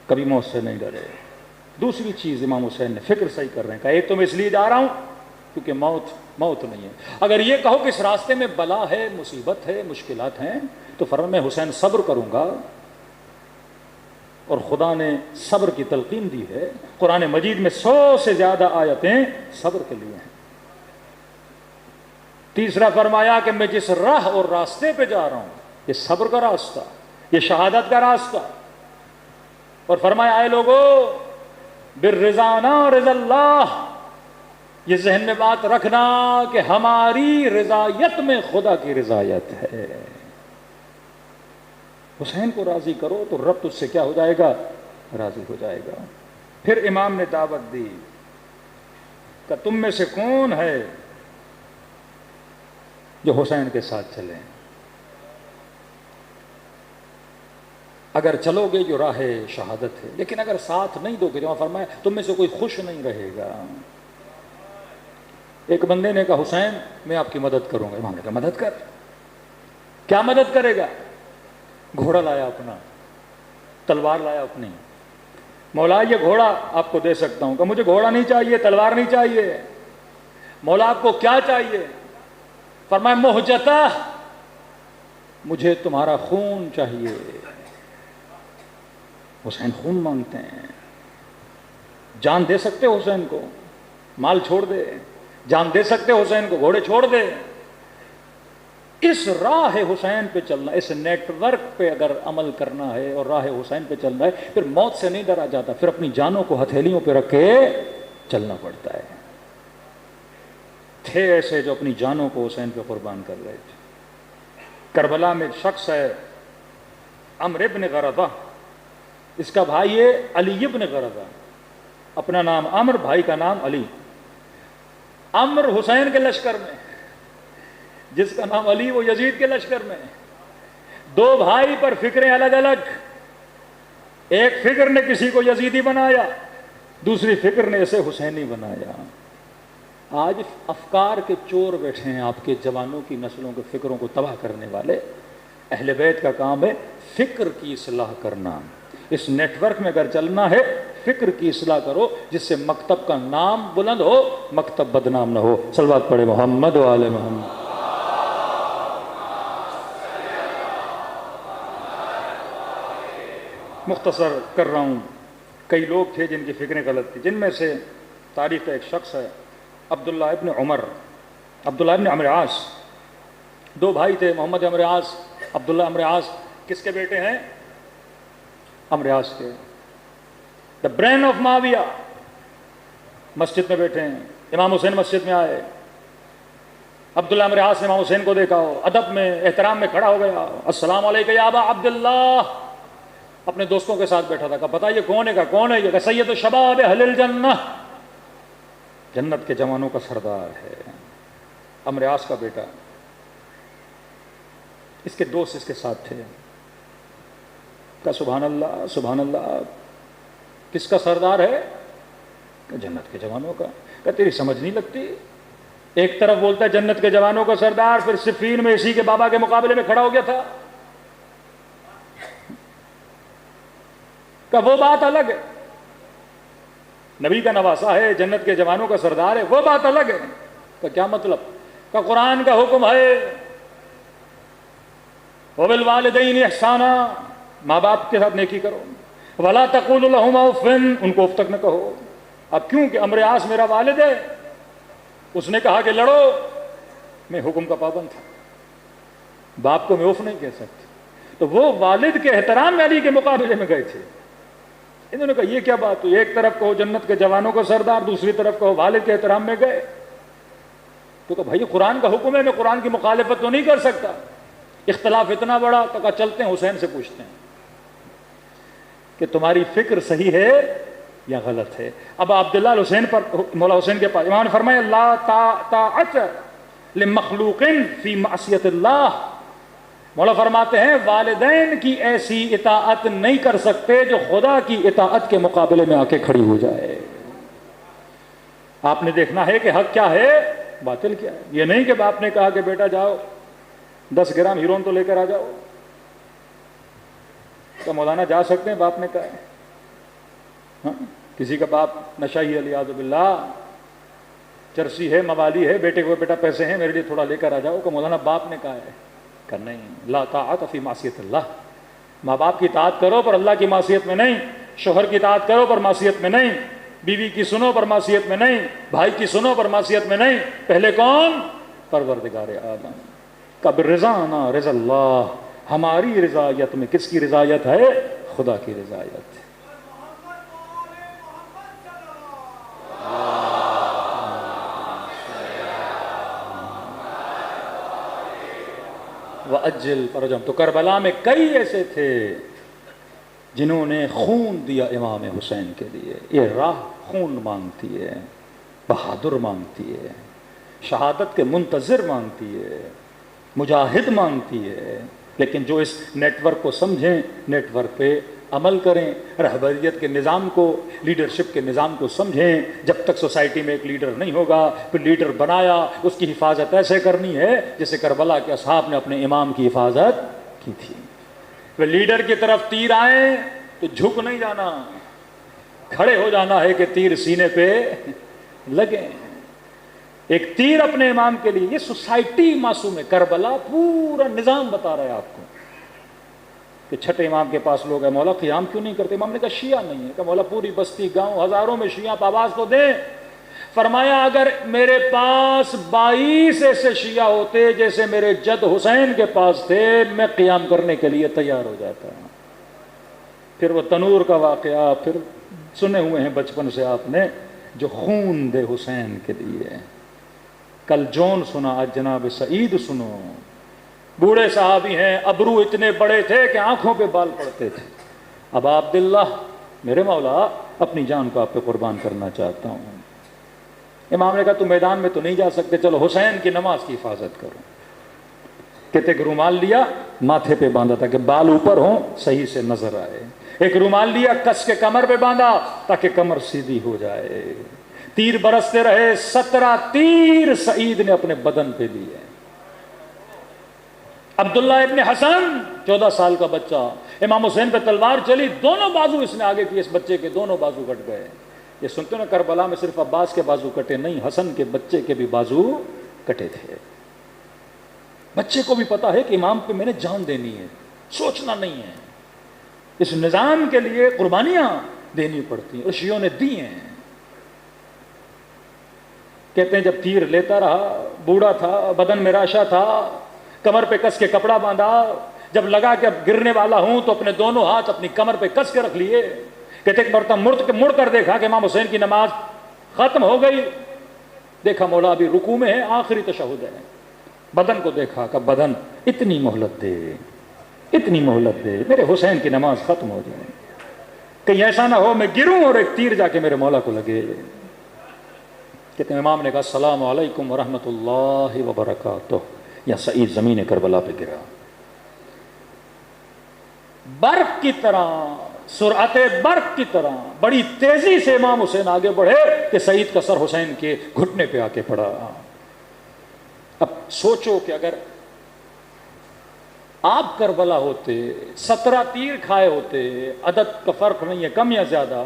کبھی موت سے نہیں ڈرے. دوسری چیز امام حسین نے فکر صحیح کر رہے ہیں کہ ایک تو میں اس لیے جا رہا ہوں کیونکہ موت نہیں ہے. اگر یہ کہو کہ اس راستے میں بلا ہے، مصیبت ہے، مشکلات ہیں، تو فرمان میں حسین صبر کروں گا. اور خدا نے صبر کی تلقین دی ہے. قرآن مجید میں 100 سے زیادہ آیتیں صبر کے لیے ہیں. تیسرا فرمایا کہ میں جس راہ اور راستے پہ جا رہا ہوں یہ صبر کا راستہ، یہ شہادت کا راستہ. اور فرمایا اے لوگو بالرضا نا رضا اللہ، یہ ذہن میں بات رکھنا کہ ہماری رضایت میں خدا کی رضایت ہے. حسین کو راضی کرو تو رب تجھ سے کیا ہو جائے گا؟ راضی ہو جائے گا. پھر امام نے دعوت دی کہ تم میں سے کون ہے جو حسین کے ساتھ چلیں؟ اگر چلو گے جو راہ شہادت ہے، لیکن اگر ساتھ نہیں دو گے، جو فرمایا تم میں سے کوئی خوش نہیں رہے گا. ایک بندے نے کہا حسین میں آپ کی مدد کروں گا. امام نے کہا مدد کر. کیا مدد کرے گا؟ گھوڑا لایا اپنا، تلوار لایا اپنی. مولا یہ گھوڑا آپ کو دے سکتا ہوں. کہ مجھے گھوڑا نہیں چاہیے، تلوار نہیں چاہیے. مولا آپ کو کیا چاہیے؟ فرمایا محجتہ، مجھے تمہارا خون چاہیے. حسین خون مانگتے ہیں. جان دے سکتے ہو حسین کو؟ مال چھوڑ دے. جان دے سکتے ہو حسین کو؟ گھوڑے چھوڑ دے. اس راہ حسین پہ چلنا، اس نیٹ ورک پہ اگر عمل کرنا ہے اور راہ حسین پہ چلنا ہے، پھر موت سے نہیں ڈرا جاتا، پھر اپنی جانوں کو ہتھیلیوں پہ رکھ کے چلنا پڑتا ہے. تھے ایسے جو اپنی جانوں کو حسین پہ قربان کر رہے تھے. کربلا میں شخص ہے عمرو ابن غرضہ، اس کا بھائی ہے علی ابن غرضہ. اپنا نام عمرو، بھائی کا نام علی. عمرو حسین کے لشکر میں، جس کا نام علی وہ یزید کے لشکر میں. دو بھائی پر فکریں الگ الگ. ایک فکر نے کسی کو یزیدی بنایا، دوسری فکر نے اسے حسینی بنایا. آج افکار کے چور بیٹھے ہیں آپ کے جوانوں کی نسلوں کے فکروں کو تباہ کرنے والے. اہل بیت کا کام ہے فکر کی اصلاح کرنا. اس نیٹ ورک میں اگر چلنا ہے فکر کی اصلاح کرو جس سے مکتب کا نام بلند ہو، مکتب بدنام نہ ہو. صلوات پڑھے محمد و آل محمد. مختصر کر رہا ہوں. کئی لوگ تھے جن کی فکریں غلط تھیں، جن میں سے تاریخ کا ایک شخص ہے عبداللہ ابن عمر، عبداللہ ابن عمرو عاص. دو بھائی تھے، محمد عمرو عاص، عبداللہ عمرو عاص. کس کے بیٹے ہیں؟ عمرو عاص کے. دا برین آف معاویہ. مسجد میں بیٹھے ہیں، امام حسین مسجد میں آئے. عبداللہ عمرو عاص نے امام حسین کو دیکھا، ادب میں احترام میں کھڑا ہو گیا. السلام علیکم یا ابا عبداللہ. اپنے دوستوں کے ساتھ بیٹھا تھا. کہا پتہ یہ کون ہے؟ کہا کون ہے یہ؟ کہ سید الشباب اہل الجنہ، جنت کے جوانوں کا سردار ہے. عمرو عاص کا بیٹا. اس کے دوست اس کے ساتھ تھے. کہا سبحان اللہ سبحان اللہ. کس کا سردار ہے؟ کہ جنت کے جوانوں کا. کہ تیری سمجھ نہیں لگتی؟ ایک طرف بولتا ہے جنت کے جوانوں کا سردار، پھر صفین میں اسی کے بابا کے مقابلے میں کھڑا ہو گیا تھا. کہ وہ بات الگ ہے، نبی کا نواسا ہے، جنت کے جوانوں کا سردار ہے، وہ بات الگ ہے. کہ کیا مطلب؟ کہ قرآن کا حکم ہے وَبِالْوَالِدَيْنِ إِحْسَانًا، ماں باپ کے ساتھ نیکی کرو. وَلَا تَقُولُوا لَهُمَا أُفٍّ، ان کو اف تک نہ کہو. اب کیوں کہ عمرو عاص میرا والد ہے، اس نے کہا کہ لڑو، میں حکم کا پابند تھا، باپ کو میں اف نہیں کہہ سکتا. تو وہ والد کے احترام میں علی کے مقابلے میں گئے تھے. انہوں نے کہا یہ کیا بات ہوئی؟ ایک طرف کہو جنت کے جوانوں کا سردار، دوسری طرف کہو والد کے احترام میں گئے. تو کہا بھائی قرآن کا حکم ہے، میں قرآن کی مخالفت تو نہیں کر سکتا. اختلاف اتنا بڑا. تو کہا چلتے ہیں حسین سے پوچھتے ہیں کہ تمہاری فکر صحیح ہے یا غلط ہے. اب عبداللہ حسین پر مولا حسین کے پاس امام نے فرمایا لا طاعت لمخلوق فی معصیت اللہ. مولا فرماتے ہیں والدین کی ایسی اطاعت نہیں کر سکتے جو خدا کی اطاعت کے مقابلے میں آ کے کھڑی ہو جائے. آپ نے دیکھنا ہے کہ حق کیا ہے باطل کیا ہے. یہ نہیں کہ باپ نے کہا کہ بیٹا جاؤ 10 گرام ہیرون تو لے کر آ جاؤ. تو مولانا جا سکتے ہیں؟ باپ نے کہا ہے. ہاں کسی کا باپ نشائی علیہ باللہ چرسی ہے موالی ہے بیٹے کو بیٹا پیسے ہیں میرے لیے تھوڑا لے کر آ جاؤ کہ مولانا باپ نے کہا ہے کہ نہیں. لا طاعت فی معصیت اللہ. ماں باپ کی اطاعت کرو پر اللہ کی معصیت میں نہیں. شوہر کی اطاعت کرو پر معصیت میں نہیں. بیوی کی سنو پر معصیت میں نہیں. بھائی کی سنو پر معصیت میں نہیں. پہلے کون؟ پروردگار عالم. کب رضانا رضا اللہ. ہماری رضایت میں کس کی رضایت ہے؟ خدا کی رضایت. وَأَجِّلْ فَرَجَهُمْ. تو کربلا میں کئی ایسے تھے جنہوں نے خون دیا امام حسین کے لیے. یہ راہ خون مانگتی ہے، بہادر مانگتی ہے، شہادت کے منتظر مانگتی ہے، مجاہد مانگتی ہے. لیکن جو اس نیٹ ورک کو سمجھیں، نیٹ ورک پہ عمل کریں، رہبریت کے نظام کو، لیڈرشپ کے نظام کو سمجھیں. جب تک سوسائٹی میں ایک لیڈر نہیں ہوگا، پھر لیڈر بنایا اس کی حفاظت ایسے کرنی ہے جیسے کربلا کے اصحاب نے اپنے امام کی حفاظت کی تھی. وہ لیڈر کی طرف تیر آئیں تو جھک نہیں جانا، کھڑے ہو جانا ہے کہ تیر سینے پہ لگیں. ایک تیر اپنے امام کے لیے. یہ سوسائٹی معصوم ہے. کربلا پورا نظام بتا رہا ہے آپ کو کہ چھٹے امام کے پاس لوگ ہیں، مولا قیام کیوں نہیں کرتے؟ امام نے کہا شیعہ نہیں ہے. کہ مولا پوری بستی گاؤں ہزاروں میں شیعہ آواز تو دیں. فرمایا اگر میرے پاس 22 ایسے شیعہ ہوتے جیسے میرے جد حسین کے پاس تھے، میں قیام کرنے کے لیے تیار ہو جاتا. پھر وہ تنور کا واقعہ پھر سنے ہوئے ہیں بچپن سے آپ نے، جو خون دے حسین کے لیے. کل جون سنا، آج جناب سعید سنو. بوڑھے صحابی ہیں، ابرو اتنے بڑے تھے کہ آنکھوں پہ بال پڑتے تھے. اب عبداللہ میرے مولا اپنی جان کو آپ پہ قربان کرنا چاہتا ہوں. امام نے کہا تم میدان میں تو نہیں جا سکتے، چلو حسین کی نماز کی حفاظت کرو. کہتے ایک رومال لیا ماتھے پہ باندھا تاکہ بال اوپر ہوں صحیح سے نظر آئے. ایک رومال لیا کس کے کمر پہ باندھا تاکہ کمر سیدھی ہو جائے. تیر برستے رہے. 17 تیر سعید نے اپنے بدن پہ لیے. عبداللہ ابن حسن 14 سال کا بچہ، امام حسین پہ تلوار چلی، دونوں بازو اس نے آگے کی، اس بچے کے دونوں بازو کٹ گئے. یہ سنتے نا کربلا میں صرف عباس کے بازو کٹے نہیں، حسن کے بچے کے بھی بازو کٹے تھے. بچے کو بھی پتا ہے کہ امام پہ میں نے جان دینی ہے، سوچنا نہیں ہے. اس نظام کے لیے قربانیاں دینی پڑتی ہیں اور شیعوں نے دی ہیں. کہتے ہیں جب تیر لیتا رہا، بوڑھا تھا، بدن میں راشا تھا، کمر پہ کس کے کپڑا باندھا. جب لگا کہ اب گرنے والا ہوں تو اپنے دونوں ہاتھ اپنی کمر پہ کس کے رکھ لیے. کہتے ایک مرتبہ مڑ کر دیکھا کہ امام حسین کی نماز ختم ہو گئی. دیکھا مولا ابھی رکوع میں ہے، آخری تشہد ہے. بدن کو دیکھا کہ بدن اتنی مہلت دے، اتنی مہلت دے، میرے حسین کی نماز ختم ہو جائے، کہیں ایسا نہ ہو میں گروں اور ایک تیر جا کے میرے مولا کو لگے. کہتے ہیں امام نے کہا السلام علیکم ورحمۃ اللہ وبرکاتہ. یا سعید زمین کربلا پہ گرا. برق کی طرح، سرعت برق کی طرح بڑی تیزی سے امام حسین آگے بڑھے کہ سعید کا سر حسین کے گھٹنے پہ آ کے پڑا. اب سوچو کہ اگر آپ کربلا ہوتے، 17 تیر کھائے ہوتے، عدد کا فرق نہیں ہے کم یا زیادہ،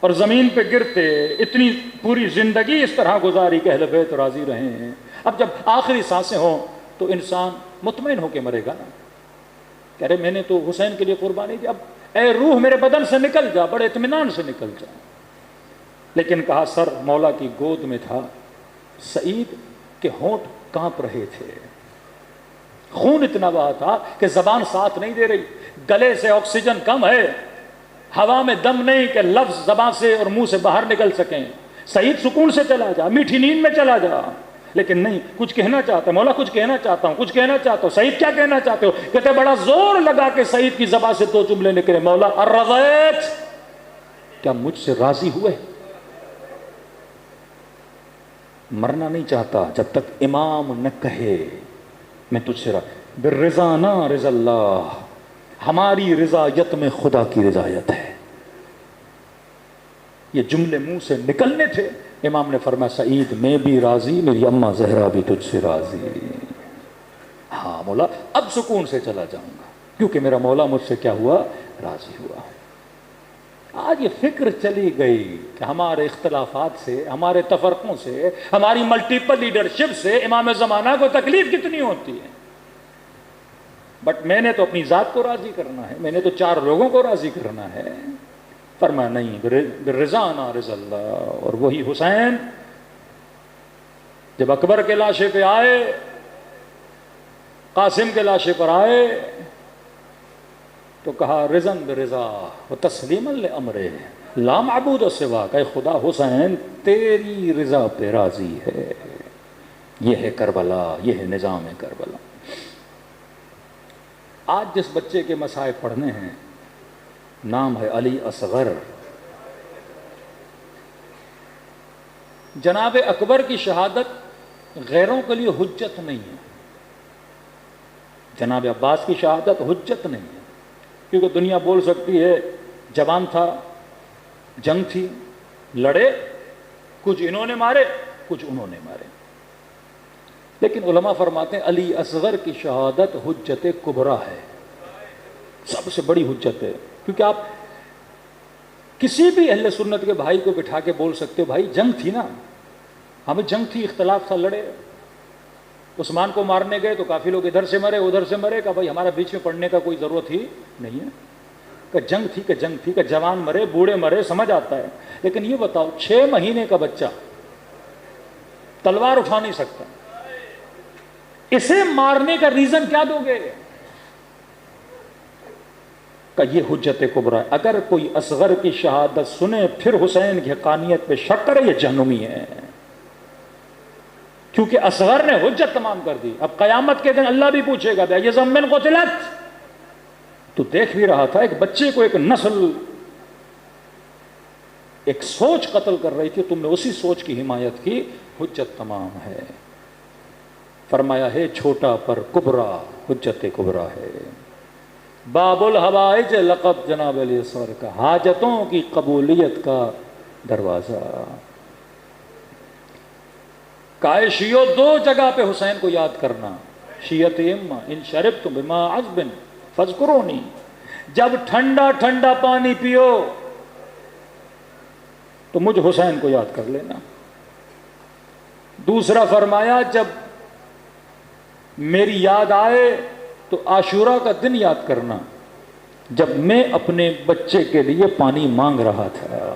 اور زمین پہ گرتے، اتنی پوری زندگی اس طرح گزاری کہ اہل بیت راضی رہے ہیں. اب جب آخری سانسیں ہوں تو انسان مطمئن ہو کے مرے گا نا. کہہ رہے میں نے تو حسین کے لیے قربانی دی، اب اے روح میرے بدن سے نکل جا، بڑے اطمینان سے نکل جا. لیکن کہا سر مولا کی گود میں تھا. سعید کے ہونٹ کانپ رہے تھے، خون اتنا بہا تھا کہ زبان ساتھ نہیں دے رہی، گلے سے آکسیجن کم ہے، ہوا میں دم نہیں کہ لفظ زبان سے اور منہ سے باہر نکل سکیں. سعید سکون سے چلا جا، میٹھی نیند میں چلا جا. لیکن نہیں، کچھ کہنا چاہتا مولا، کچھ کہنا چاہتا ہوں، کچھ کہنا چاہتا ہوں. سعید کیا کہنا چاہتے ہو؟ کہتے بڑا زور لگا کہ سعید کی زبان سے 2 جملے نکلے. مولا الرضیت، کیا مجھ سے راضی ہوئے؟ مرنا نہیں چاہتا جب تک امام نہ کہے میں تجھ سے بالرضا نا رضا اللہ. ہماری رضایت میں خدا کی رضایت ہے. یہ جملے منہ سے نکلنے تھے، امام نے فرمایا سعید میں بھی راضی، میری اماں زہرا بھی تجھ سے راضی۔ ہاں مولا اب سکون سے چلا جاؤں گا، کیونکہ میرا مولا مجھ سے کیا ہوا؟ راضی ہوا۔ آج یہ فکر چلی گئی کہ ہمارے اختلافات سے، ہمارے تفرقوں سے، ہماری ملٹیپل لیڈرشپ سے امام زمانہ کو تکلیف کتنی ہوتی ہے۔ بٹ میں نے تو اپنی ذات کو راضی کرنا ہے، میں نے تو 4 لوگوں کو راضی کرنا ہے۔ فرمایا نہیں، بالرضا نا رضا اللہ۔ اور وہی حسین جب اکبر کے لاشے پہ آئے، قاسم کے لاشے پر آئے تو کہا رضا برضا و تسلیما لامرہ لا معبود سواک، اے خدا حسین تیری رضا پہ راضی ہے۔ یہ ہے کربلا، یہ ہے نظام کربلا۔ آج جس بچے کے مصائب پڑھنے ہیں نام ہے علی اصغر۔ جناب اکبر کی شہادت غیروں کے لیے حجت نہیں ہے، جناب عباس کی شہادت حجت نہیں ہے، کیونکہ دنیا بول سکتی ہے جوان تھا، جنگ تھی، لڑے، کچھ انہوں نے مارے کچھ انہوں نے مارے، لیکن علماء فرماتے ہیں علی اصغر کی شہادت حجت کبریٰ ہے، سب سے بڑی حجت ہے۔ کیونکہ آپ کسی بھی اہل سنت کے بھائی کو بٹھا کے بول سکتے ہو بھائی جنگ تھی نا، ہمیں جنگ تھی، اختلاف تھا، لڑے، عثمان کو مارنے گئے تو کافی لوگ ادھر سے مرے ادھر سے مرے، کہا بھائی ہمارا بیچ میں پڑنے کا کوئی ضرورت ہی نہیں ہے، کہ جنگ تھی کہ جنگ تھی، کہ جوان مرے بوڑھے مرے سمجھ آتا ہے، لیکن یہ بتاؤ 6 مہینے کا بچہ تلوار اٹھا نہیں سکتا، اسے مارنے کا ریزن کیا دو گے؟ کہ یہ حجت کبریٰ ہے۔ اگر کوئی اصغر کی شہادت سنے پھر حسین کی حقانیت پہ شک کرے، یہ جہنمی ہے، کیونکہ اصغر نے حجت تمام کر دی۔ اب قیامت کے دن اللہ بھی پوچھے گا یہ ضمن قتلت، تو دیکھ بھی رہا تھا ایک بچے کو ایک نسل، ایک سوچ قتل کر رہی تھی، تم نے اسی سوچ کی حمایت کی، حجت تمام ہے۔ فرمایا ہے چھوٹا پر کبریٰ، حجت کبریٰ ہے۔ باب الحوائج لقب جناب علی اصغر کا، حاجتوں کی قبولیت کا دروازہ۔ کائے شیعو 2 جگہ پہ حسین کو یاد کرنا، شیعت اما ان شربتم بما عذب فاذکرونی، جب ٹھنڈا ٹھنڈا پانی پیو تو مجھ حسین کو یاد کر لینا۔ دوسرا فرمایا جب میری یاد آئے تو عاشورہ کا دن یاد کرنا، جب میں اپنے بچے کے لیے پانی مانگ رہا تھا۔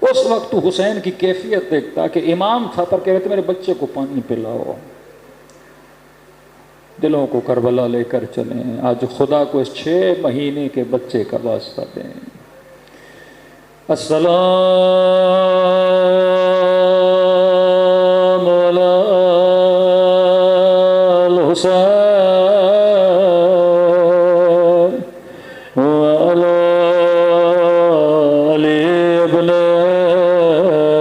اس وقت تو حسین کی کیفیت دیکھتا کہ امام تھا پر کہہ رہے تھے میرے بچے کو پانی پلاؤ۔ دلوں کو کربلا لے کر چلیں، آج خدا کو اس 6 مہینے کے بچے کا واسطہ دیں۔ السلام علی الحسین وعلی علی ابن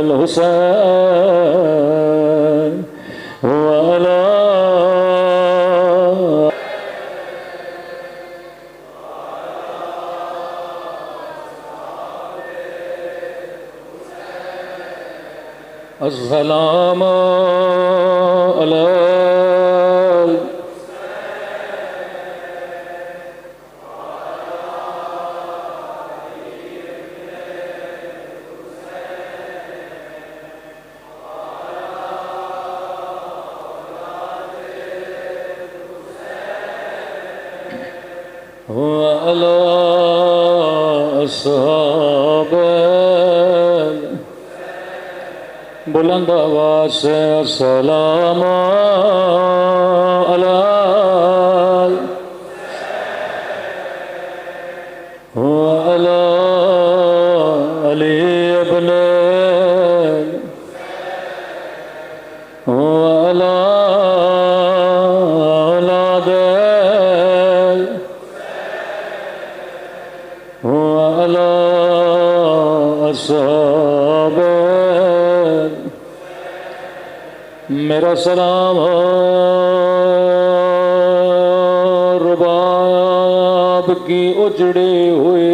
الحسین وعلی السلام علی وعلی اصحاب بلند آواز سے السلام علی وعلی علی ابن وعلی اولاد وعلی اصحاب میرا سلام رباب کی اجڑے ہوئے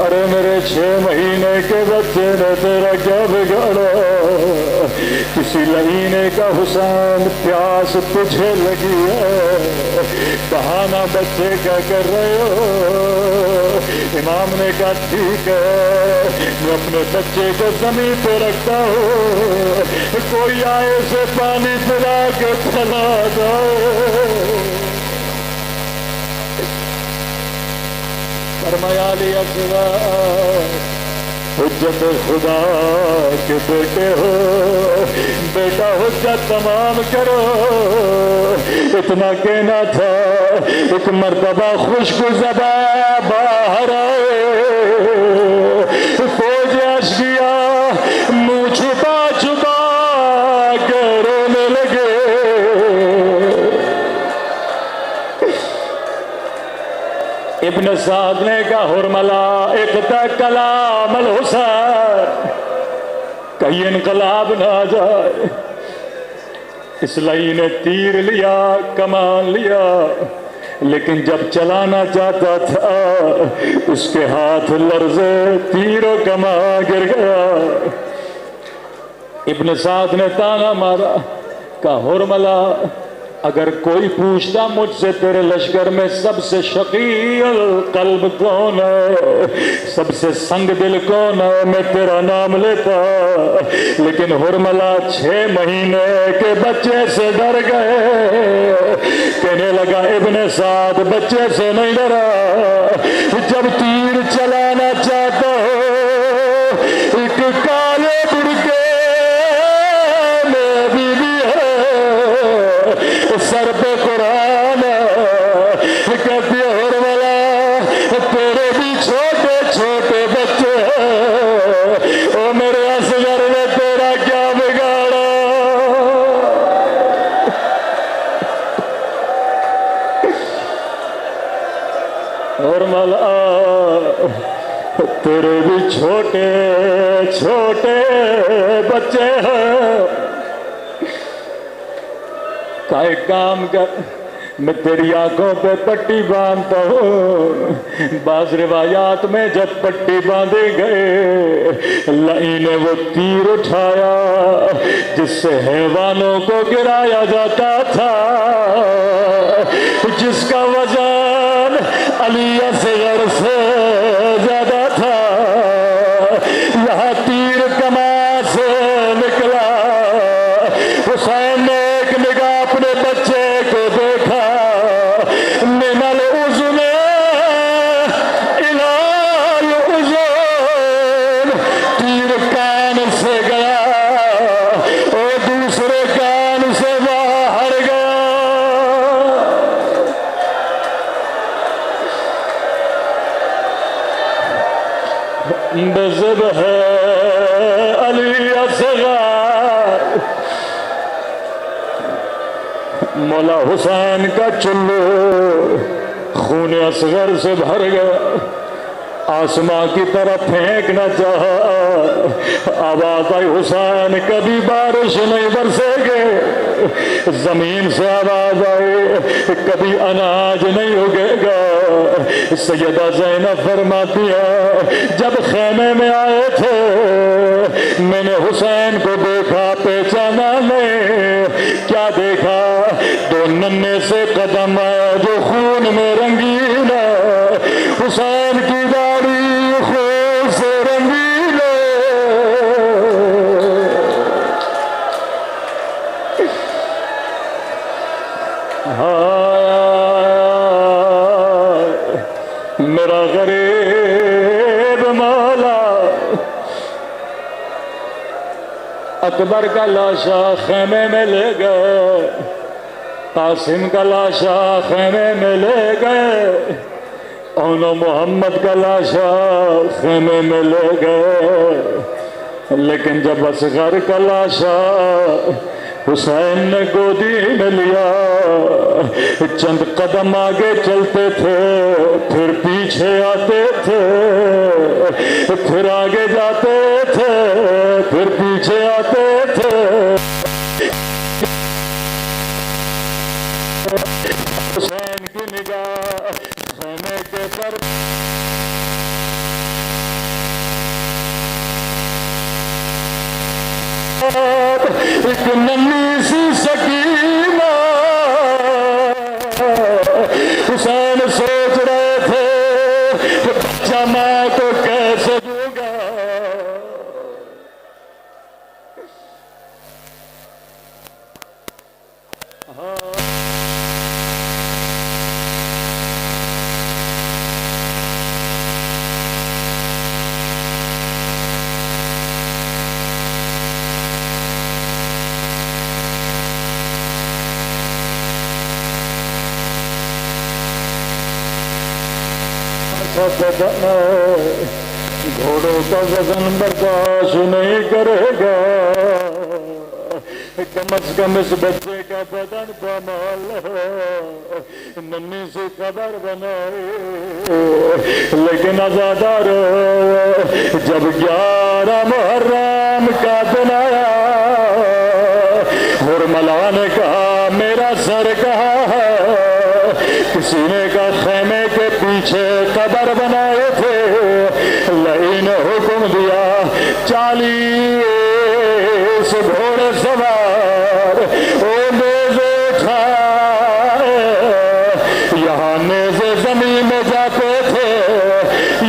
ارے میرے 6 مہینے کے بچے نے تیرا کیا بگاڑا؟ کسی لہینے کا حسین پیاس تجھے لگی ہے، بہانہ بچے کا کر رہے ہو۔ امام نے کہا ٹھیک ہے، میں اپنے بچے کو زمین پہ رکھتا ہوں، کوئی آئے سے پانی پلا کے چلا جائے۔ فرمایا علی اصغر حجت خدا کے بیٹے ہو، بیٹا حجت تمام کرو۔ اتنا کہنا تھا، ایک مرتبہ خشک زباں باہر آئے، فوج اشقیا منہ چھپا چھپا کے رونے لگے۔ ابن سعد نے کہا حرملا اقطع کلام الحسین، کہیں انقلاب نہ آ جائے۔ اسلائی نے تیر لیا، کمان لیا، لیکن جب چلانا چاہتا تھا اس کے ہاتھ لرزے، تیر و کمان گر گیا۔ ابن سعد نے تانا مارا، کہا حرملا اگر کوئی پوچھتا مجھ سے تیرے لشکر میں سب سے شقی القلب کون ہے، سب سے سنگ دل کون ہے، میں تیرا نام لیتا، لیکن حرملا 6 مہینے کے بچے سے ڈر گئے۔ کہنے لگا ابن سعد بچے سے نہیں ڈرا، جب تیر چلانا چاہتا ہو ایک کالے بڑکے میں بیوی ہے، سر پہ قرآن کہتی ہے حرملا تیرے بھی چھوٹے چھوٹے بچے ہیں، او میرے اصغر نے تیرا کیا بگاڑا؟ حرملا تیرے بھی چھوٹے چھوٹے بچے ہیں، کا ایک کام کر، میں تیری آنکھوں پہ پٹی باندھتا ہوں۔ بعض روایات میں جب پٹی باندھے گئے، لئی نے وہ تیر اٹھایا جس سے حیوانوں کو گرایا جاتا تھا، جس کا وزن علی اصغر سے زیادہ تھا، یہاں تیر کمان سے نکلا۔ حسین نے ایک نگاہ اپنے بچے کو دیکھا، من العظم الى العظم، تیر کان سے گیا اور دوسرے کان سے باہر گیا۔ بذبح علی اصغر، مولا حسین کا چلو خون اصغر سے بھر گیا، آسماں کی طرف پھینکنا چاہا، آواز آئی حسین کبھی بارش نہیں برسے گے، زمین سے آواز آئی کبھی اناج نہیں اگے گا۔ سیدہ زینب فرماتی ہے جب خیمے میں آئے تھے میں نے حسین کو دیکھا، پہچانا نہیں، کیا دیکھا؟ 2 ننھے سے قدم جو خون میں رنگین ہے، حسین کی داڑھی خون سے رنگین ہے۔ میرا غریب مولا، اکبر کا لاشا خیمے میں لے گئے، قاسم کا لاشا خیمے میں لے گئے، اون محمد کا لاشا خیمے میں لے گئے، لیکن جب اصغر کا لاشا حسین نے گودی میں لیا، چند قدم آگے چلتے تھے، پھر پیچھے آتے تھے، پھر آگے جاتے تھے، پھر پیچھے آتے تھے۔ حسین کی نگاہ خیمے کے پر ایک ننھی سی سکینہ حسین سوچ رہے تھے کہ بچہ میں تو کیسے دوں گا. گھوڑوں کا وزن برداشت نہیں کرے گا. کم از کم اس بچے کا بدن بمال ننھی سی خبر بنائے. لیکن آزادار جب 11 محرم کا دن آیا حرملا نے کہا میرا سر کہاں ہے. کسی نے کہا خیمے کے پیچھے قبر بنائے تھے. لئی نے حکم دیا 40 گھوڑے سوار او نیزے اٹھائے. یہاں نیزے زمین میں جاتے تھے.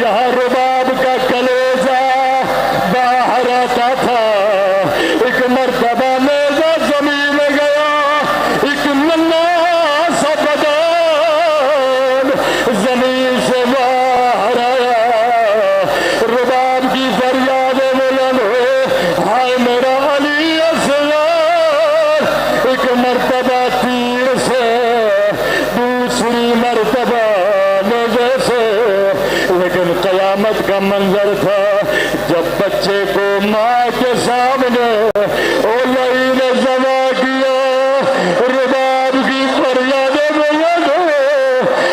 یہاں رباب کا کلیجہ باہر آتا تھا. ایک مرتبہ نیزہ زمین میں گیا. ایک ننھا سا بدن زمین سے باہر آیا. رباب کی فریادیں بلند ہوئے ہائے میرا علی اصغر. ایک مرتبہ تیر سے دوسری مرتبہ نیزے سے. لیکن قیامت کا منظر تھا جب بچے کو ماں کے سامنے اولائی نے ذبح کیا. رباب کی فریادیں بلند ہوئے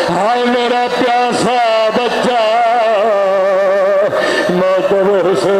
ہائے میرا پیاسا بچہ. معتبر سے